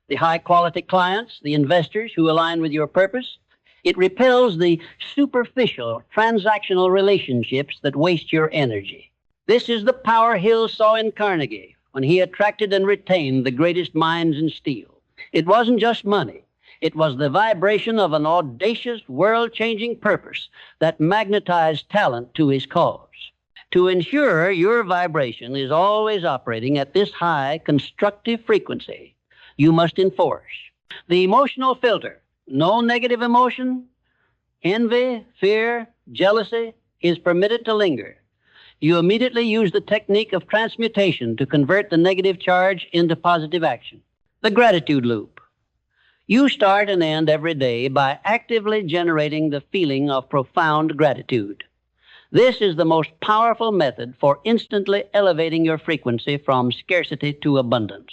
the high-quality clients, the investors who align with your purpose. It repels the superficial, transactional relationships that waste your energy. This is the power Hill saw in Carnegie when he attracted and retained the greatest minds in steel. It wasn't just money. It was the vibration of an audacious, world-changing purpose that magnetized talent to his cause. To ensure your vibration is always operating at this high, constructive frequency, you must enforce the emotional filter. No negative emotion, envy, fear, jealousy is permitted to linger. You immediately use the technique of transmutation to convert the negative charge into positive action. The gratitude loop. You start and end every day by actively generating the feeling of profound gratitude. This is the most powerful method for instantly elevating your frequency from scarcity to abundance.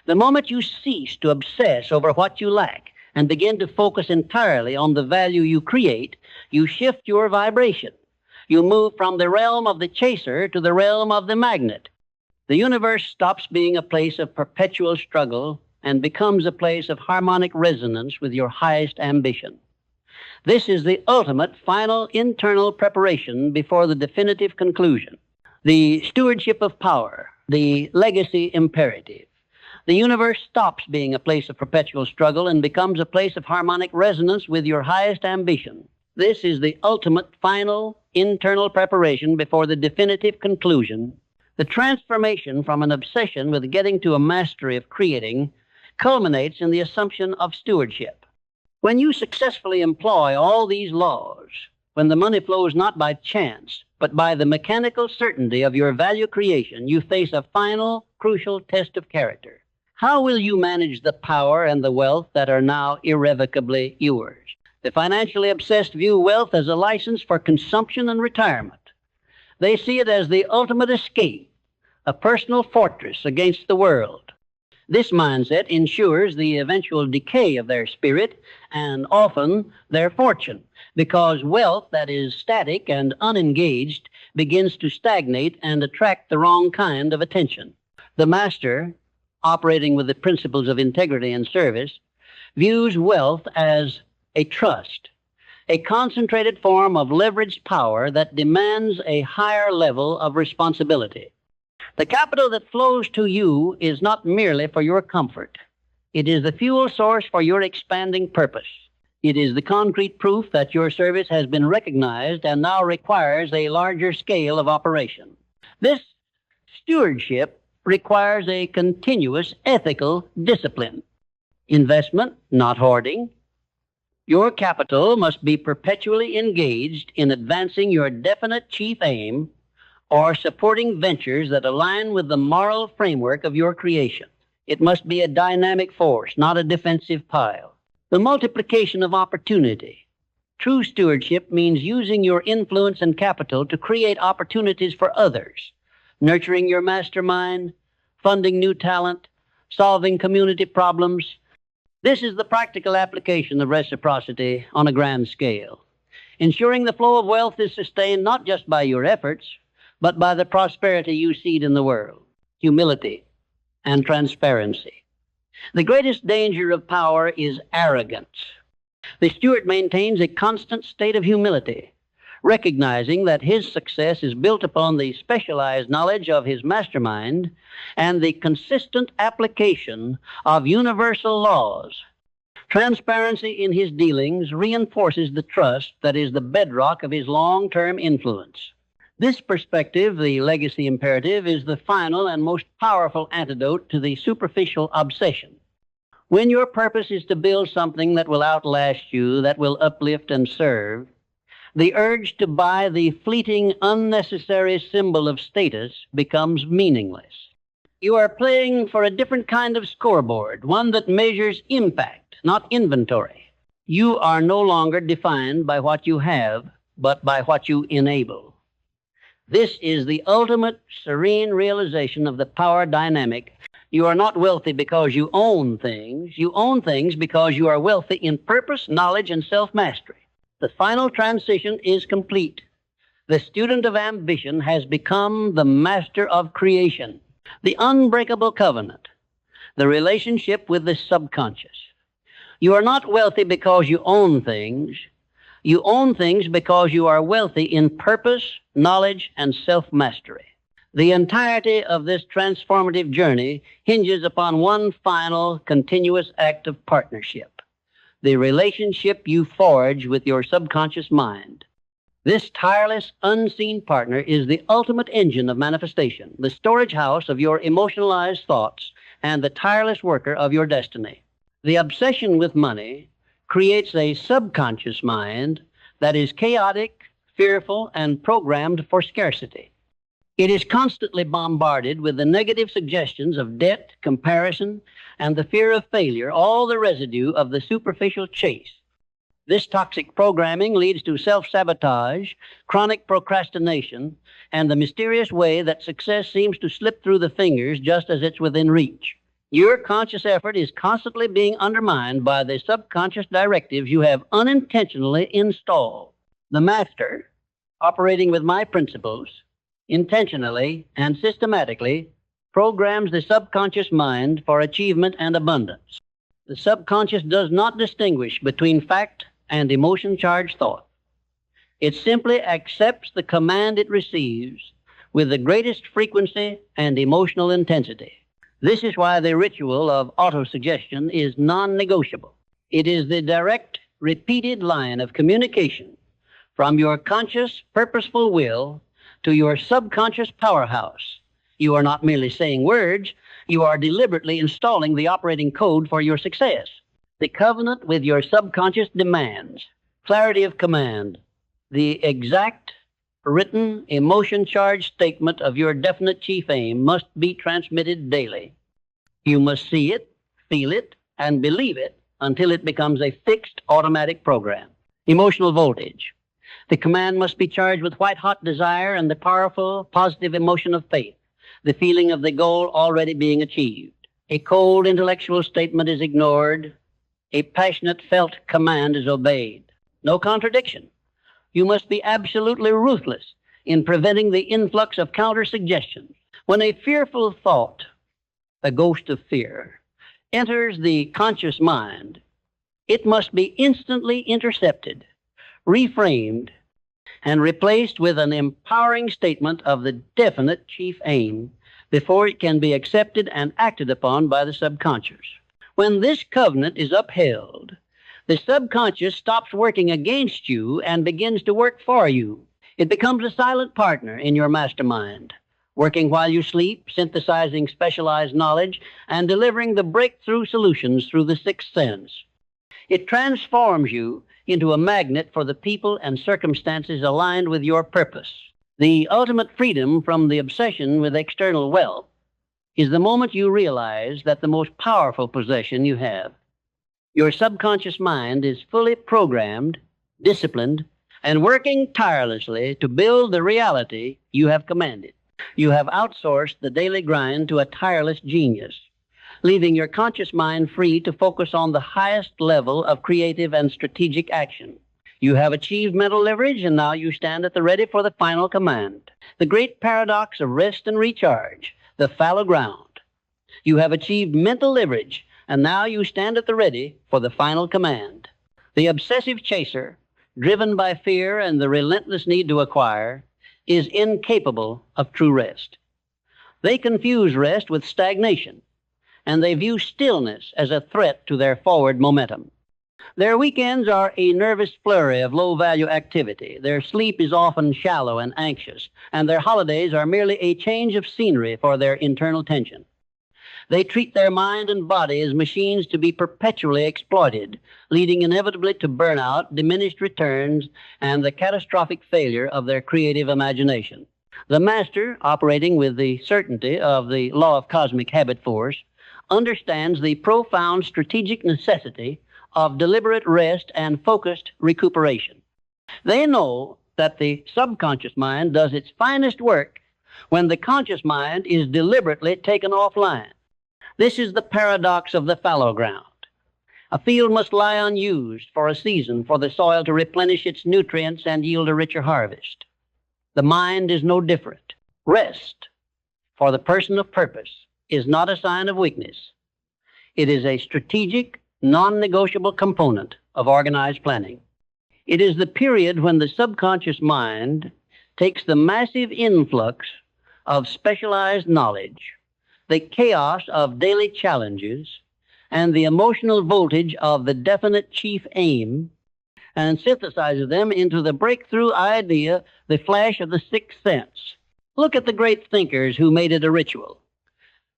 The moment you cease to obsess over what you lack and begin to focus entirely on the value you create, you shift your vibration. You move from the realm of the chaser to the realm of the magnet. The universe stops being a place of perpetual struggle and becomes a place of harmonic resonance with your highest ambition. This is the ultimate, final, internal preparation before the definitive conclusion. The stewardship of power, the legacy imperative. The universe stops being a place of perpetual struggle and becomes a place of harmonic resonance with your highest ambition. This is the ultimate, final, internal preparation before the definitive conclusion. The transformation from an obsession with getting to a mastery of creating culminates in the assumption of stewardship. When you successfully employ all these laws, when the money flows not by chance, but by the mechanical certainty of your value creation, you face a final, crucial test of character. How will you manage the power and the wealth that are now irrevocably yours? The financially obsessed view wealth as a license for consumption and retirement. They see it as the ultimate escape, a personal fortress against the world. This mindset ensures the eventual decay of their spirit and often their fortune, because wealth that is static and unengaged begins to stagnate and attract the wrong kind of attention. The master, operating with the principles of integrity and service, views wealth as a trust, a concentrated form of leveraged power that demands a higher level of responsibility. The capital that flows to you is not merely for your comfort. It is the fuel source for your expanding purpose. It is the concrete proof that your service has been recognized and now requires a larger scale of operation. This stewardship requires a continuous ethical discipline. Investment, not hoarding. Your capital must be perpetually engaged in advancing your definite chief aim or supporting ventures that align with the moral framework of your creation. It must be a dynamic force, not a defensive pile. The multiplication of opportunity. True stewardship means using your influence and capital to create opportunities for others, nurturing your mastermind, funding new talent, solving community problems. This is the practical application of reciprocity on a grand scale, ensuring the flow of wealth is sustained not just by your efforts, but by the prosperity you seed in the world, humility, and transparency. The greatest danger of power is arrogance. The steward maintains a constant state of humility, recognizing that his success is built upon the specialized knowledge of his mastermind and the consistent application of universal laws. Transparency in his dealings reinforces the trust that is the bedrock of his long-term influence. This perspective, the legacy imperative, is the final and most powerful antidote to the superficial obsession. When your purpose is to build something that will outlast you, that will uplift and serve, the urge to buy the fleeting, unnecessary symbol of status becomes meaningless. You are playing for a different kind of scoreboard, one that measures impact, not inventory. You are no longer defined by what you have, but by what you enable. This is the ultimate serene realization of the power dynamic. You are not wealthy because you own things. You own things because you are wealthy in purpose, knowledge, and self-mastery. The final transition is complete. The student of ambition has become the master of creation, the unbreakable covenant, the relationship with the subconscious. You are not wealthy because you own things. You own things because you are wealthy in purpose, knowledge, and self-mastery. The entirety of this transformative journey hinges upon one final, continuous act of partnership, the relationship you forge with your subconscious mind. This tireless, unseen partner is the ultimate engine of manifestation, the storage house of your emotionalized thoughts, and the tireless worker of your destiny. The obsession with money creates a subconscious mind that is chaotic, fearful, and programmed for scarcity. It is constantly bombarded with the negative suggestions of debt, comparison, and the fear of failure, all the residue of the superficial chase. This toxic programming leads to self-sabotage, chronic procrastination, and the mysterious way that success seems to slip through the fingers just as it's within reach. Your conscious effort is constantly being undermined by the subconscious directives you have unintentionally installed. The master, operating with my principles, intentionally and systematically programs the subconscious mind for achievement and abundance. The subconscious does not distinguish between fact and emotion-charged thought. It simply accepts the command it receives with the greatest frequency and emotional intensity. This is why the ritual of autosuggestion is non-negotiable. It is the direct, repeated line of communication from your conscious, purposeful will to your subconscious powerhouse. You are not merely saying words, you are deliberately installing the operating code for your success. The covenant with your subconscious demands clarity of command, the exact written, emotion-charged statement of your definite chief aim must be transmitted daily. You must see it, feel it, and believe it until it becomes a fixed automatic program. Emotional voltage. The command must be charged with white-hot desire and the powerful, positive emotion of faith, the feeling of the goal already being achieved. A cold intellectual statement is ignored. A passionate felt command is obeyed. No contradiction. You must be absolutely ruthless in preventing the influx of counter-suggestions. When a fearful thought, a ghost of fear, enters the conscious mind, it must be instantly intercepted, reframed, and replaced with an empowering statement of the definite chief aim before it can be accepted and acted upon by the subconscious. When this covenant is upheld, the subconscious stops working against you and begins to work for you. It becomes a silent partner in your mastermind, working while you sleep, synthesizing specialized knowledge, and delivering the breakthrough solutions through the sixth sense. It transforms you into a magnet for the people and circumstances aligned with your purpose. The ultimate freedom from the obsession with external wealth is the moment you realize that the most powerful possession you have, your subconscious mind, is fully programmed, disciplined, and working tirelessly to build the reality you have commanded. You have outsourced the daily grind to a tireless genius, leaving your conscious mind free to focus on the highest level of creative and strategic action. You have achieved mental leverage, and now you stand at the ready for the final command. The great paradox of rest and recharge, the fallow ground. You have achieved mental leverage, and now you stand at the ready for the final command. The obsessive chaser, driven by fear and the relentless need to acquire, is incapable of true rest. They confuse rest with stagnation, and they view stillness as a threat to their forward momentum. Their weekends are a nervous flurry of low-value activity. Their sleep is often shallow and anxious, and their holidays are merely a change of scenery for their internal tension. They treat their mind and body as machines to be perpetually exploited, leading inevitably to burnout, diminished returns, and the catastrophic failure of their creative imagination. The master, operating with the certainty of the law of cosmic habit force, understands the profound strategic necessity of deliberate rest and focused recuperation. They know that the subconscious mind does its finest work when the conscious mind is deliberately taken offline. This is the paradox of the fallow ground. A field must lie unused for a season for the soil to replenish its nutrients and yield a richer harvest. The mind is no different. Rest, for the person of purpose, is not a sign of weakness. It is a strategic, non-negotiable component of organized planning. It is the period when the subconscious mind takes the massive influx of specialized knowledge, the chaos of daily challenges, and the emotional voltage of the definite chief aim, and synthesizes them into the breakthrough idea, the flash of the sixth sense. Look at the great thinkers who made it a ritual.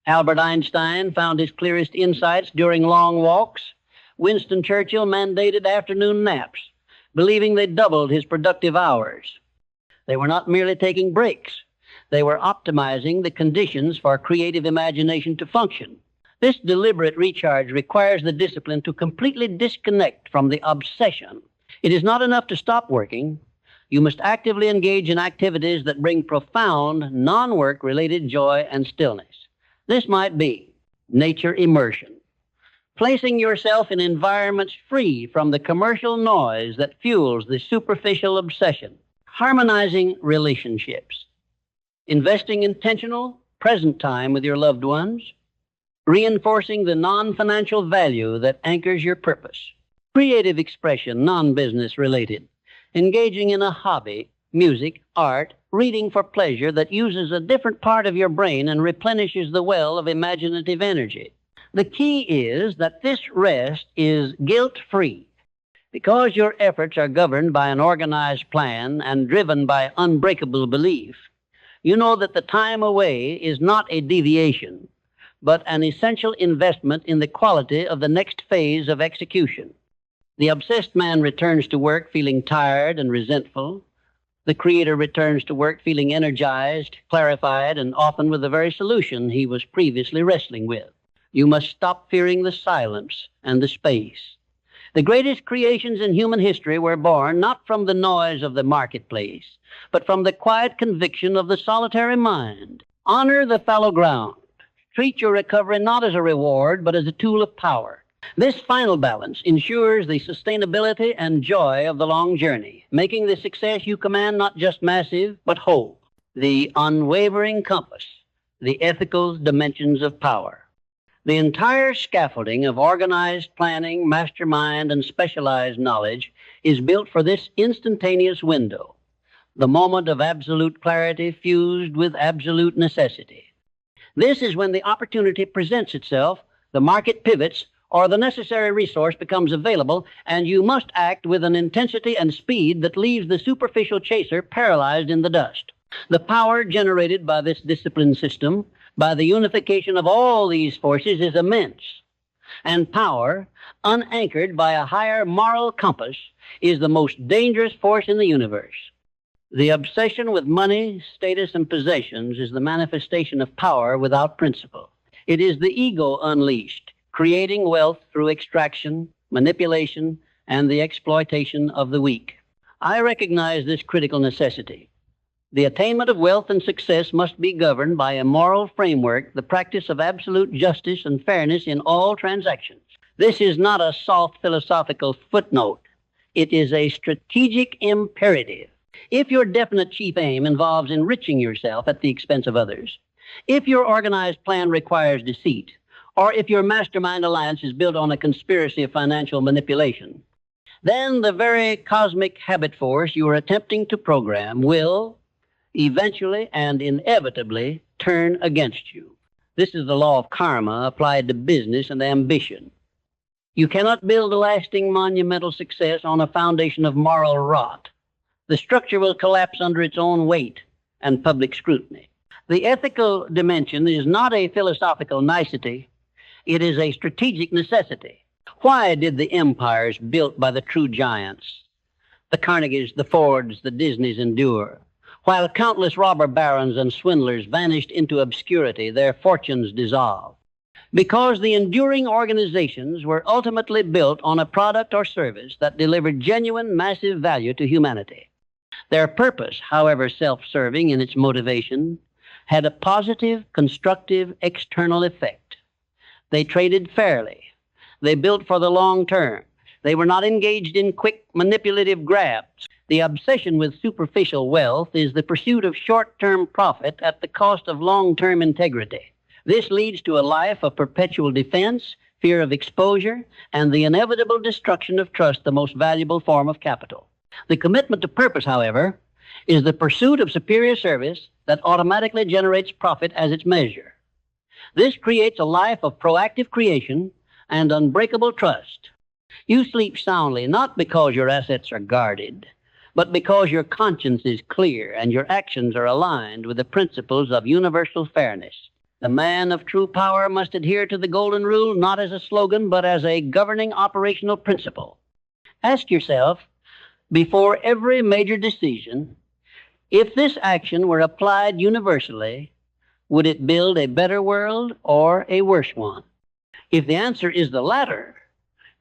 Albert Einstein found his clearest insights during long walks. Winston Churchill mandated afternoon naps, believing they doubled his productive hours. They were not merely taking breaks. They were optimizing the conditions for creative imagination to function. This deliberate recharge requires the discipline to completely disconnect from the obsession. It is not enough to stop working. You must actively engage in activities that bring profound, non-work related joy and stillness. This might be nature immersion, placing yourself in environments free from the commercial noise that fuels the superficial obsession, harmonizing relationships, investing intentional, present time with your loved ones, reinforcing the non-financial value that anchors your purpose, creative expression, non-business related, engaging in a hobby, music, art, reading for pleasure that uses a different part of your brain and replenishes the well of imaginative energy. The key is that this rest is guilt-free. Because your efforts are governed by an organized plan and driven by unbreakable belief, you know that the time away is not a deviation, but an essential investment in the quality of the next phase of execution. The obsessed man returns to work feeling tired and resentful. The creator returns to work feeling energized, clarified, and often with the very solution he was previously wrestling with. You must stop fearing the silence and the space. The greatest creations in human history were born not from the noise of the marketplace, but from the quiet conviction of the solitary mind. Honor the fallow ground. Treat your recovery not as a reward, but as a tool of power. This final balance ensures the sustainability and joy of the long journey, making the success you command not just massive, but whole. The unwavering compass, the ethical dimensions of power. The entire scaffolding of organized planning, mastermind, and specialized knowledge is built for this instantaneous window, the moment of absolute clarity fused with absolute necessity. This is when the opportunity presents itself, the market pivots, or the necessary resource becomes available, and you must act with an intensity and speed that leaves the superficial chaser paralyzed in the dust. The power generated by this disciplined system, by the unification of all these forces, is immense. And power, unanchored by a higher moral compass, is the most dangerous force in the universe. The obsession with money, status, and possessions is the manifestation of power without principle. It is the ego unleashed, creating wealth through extraction, manipulation, and the exploitation of the weak. I recognize this critical necessity. The attainment of wealth and success must be governed by a moral framework, the practice of absolute justice and fairness in all transactions. This is not a soft philosophical footnote. It is a strategic imperative. If your definite chief aim involves enriching yourself at the expense of others, if your organized plan requires deceit, or if your mastermind alliance is built on a conspiracy of financial manipulation, then the very cosmic habit force you are attempting to program will eventually and inevitably turn against you. This is the law of karma applied to business and ambition. You cannot build a lasting monumental success on a foundation of moral rot. The structure will collapse under its own weight and public scrutiny. The ethical dimension is not a philosophical nicety. It is a strategic necessity. Why did the empires built by the true giants, the Carnegies, the Fords, the Disneys, endure? While countless robber barons and swindlers vanished into obscurity, their fortunes dissolved. Because the enduring organizations were ultimately built on a product or service that delivered genuine, massive value to humanity. Their purpose, however self-serving in its motivation, had a positive, constructive, external effect. They traded fairly. They built for the long term. They were not engaged in quick, manipulative grabs. The obsession with superficial wealth is the pursuit of short-term profit at the cost of long-term integrity. This leads to a life of perpetual defense, fear of exposure, and the inevitable destruction of trust, the most valuable form of capital. The commitment to purpose, however, is the pursuit of superior service that automatically generates profit as its measure. This creates a life of proactive creation and unbreakable trust. You sleep soundly not because your assets are guarded, but because your conscience is clear and your actions are aligned with the principles of universal fairness. The man of true power must adhere to the golden rule not as a slogan, but as a governing operational principle. Ask yourself, before every major decision, if this action were applied universally, would it build a better world or a worse one? If the answer is the latter,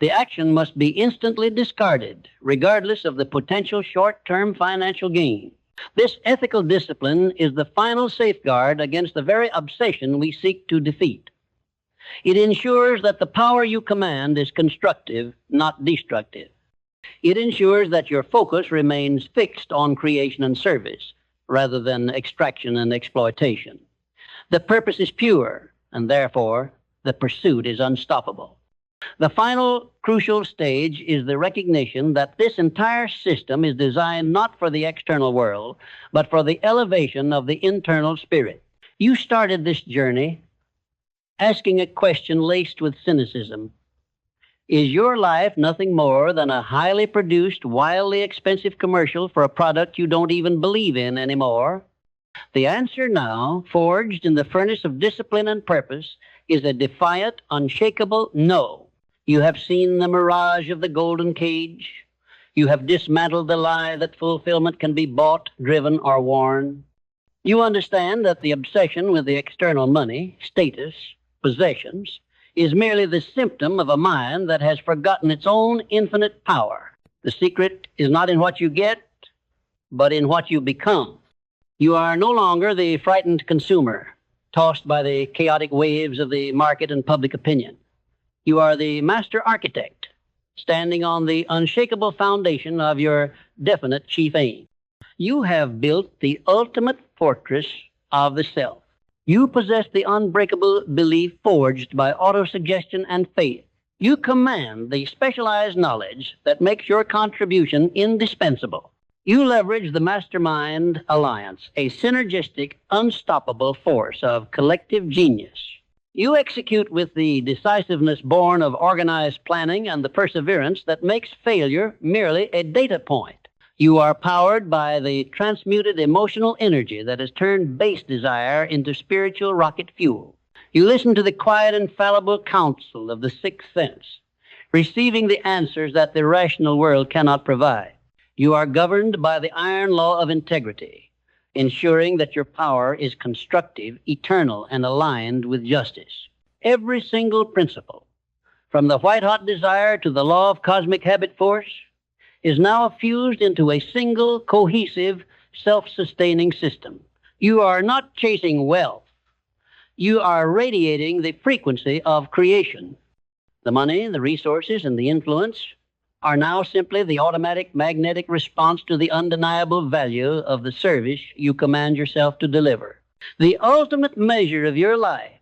the action must be instantly discarded, regardless of the potential short-term financial gain. This ethical discipline is the final safeguard against the very obsession we seek to defeat. It ensures that the power you command is constructive, not destructive. It ensures that your focus remains fixed on creation and service rather than extraction and exploitation. The purpose is pure, and therefore the pursuit is unstoppable. The final crucial stage is the recognition that this entire system is designed not for the external world, but for the elevation of the internal spirit. You started this journey asking a question laced with cynicism. Is your life nothing more than a highly produced, wildly expensive commercial for a product you don't even believe in anymore? The answer now, forged in the furnace of discipline and purpose, is a defiant, unshakable no. You have seen the mirage of the golden cage. You have dismantled the lie that fulfillment can be bought, driven, or worn. You understand that the obsession with the external money, status, possessions, is merely the symptom of a mind that has forgotten its own infinite power. The secret is not in what you get, but in what you become. You are no longer the frightened consumer, tossed by the chaotic waves of the market and public opinion. You are the master architect, standing on the unshakable foundation of your definite chief aim. You have built the ultimate fortress of the self. You possess the unbreakable belief forged by autosuggestion and faith. You command the specialized knowledge that makes your contribution indispensable. You leverage the mastermind alliance, a synergistic, unstoppable force of collective genius. You execute with the decisiveness born of organized planning and the perseverance that makes failure merely a data point. You are powered by the transmuted emotional energy that has turned base desire into spiritual rocket fuel. You listen to the quiet, infallible counsel of the sixth sense, receiving the answers that the rational world cannot provide. You are governed by the iron law of integrity, ensuring that your power is constructive, eternal, and aligned with justice. Every single principle, from the white-hot desire to the law of cosmic habit force, is now fused into a single, cohesive, self-sustaining system. You are not chasing wealth. You are radiating the frequency of creation. The money, the resources, and the influence are now simply the automatic magnetic response to the undeniable value of the service you command yourself to deliver. The ultimate measure of your life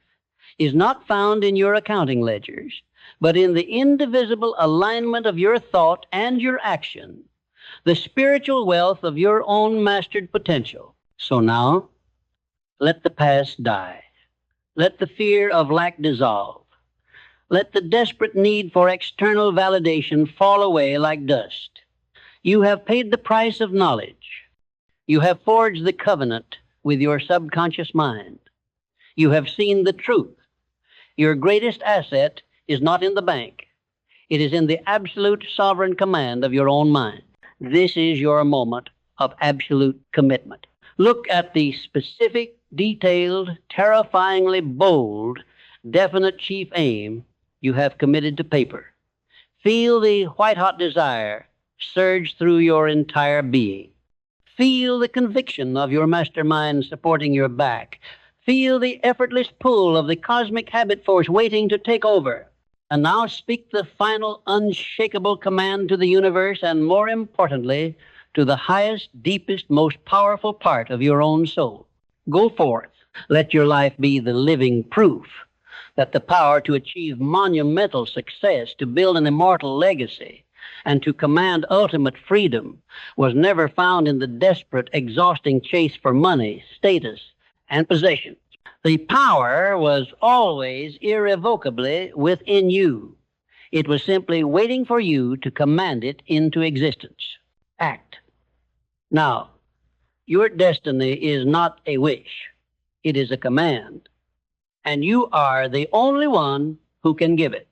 is not found in your accounting ledgers, but in the indivisible alignment of your thought and your action, the spiritual wealth of your own mastered potential. So now, let the past die. Let the fear of lack dissolve. Let the desperate need for external validation fall away like dust. You have paid the price of knowledge. You have forged the covenant with your subconscious mind. You have seen the truth. Your greatest asset is not in the bank. It is in the absolute sovereign command of your own mind. This is your moment of absolute commitment. Look at the specific, detailed, terrifyingly bold, definite chief aim you have committed to paper. Feel the white-hot desire surge through your entire being. Feel the conviction of your mastermind supporting your back. Feel the effortless pull of the cosmic habit force waiting to take over. And now speak the final unshakable command to the universe and, more importantly, to the highest, deepest, most powerful part of your own soul. Go forth. Let your life be the living proof that the power to achieve monumental success, to build an immortal legacy, and to command ultimate freedom was never found in the desperate, exhausting chase for money, status, and possessions. The power was always irrevocably within you. It was simply waiting for you to command it into existence. Act. Now, your destiny is not a wish. It is a command. And you are the only one who can give it.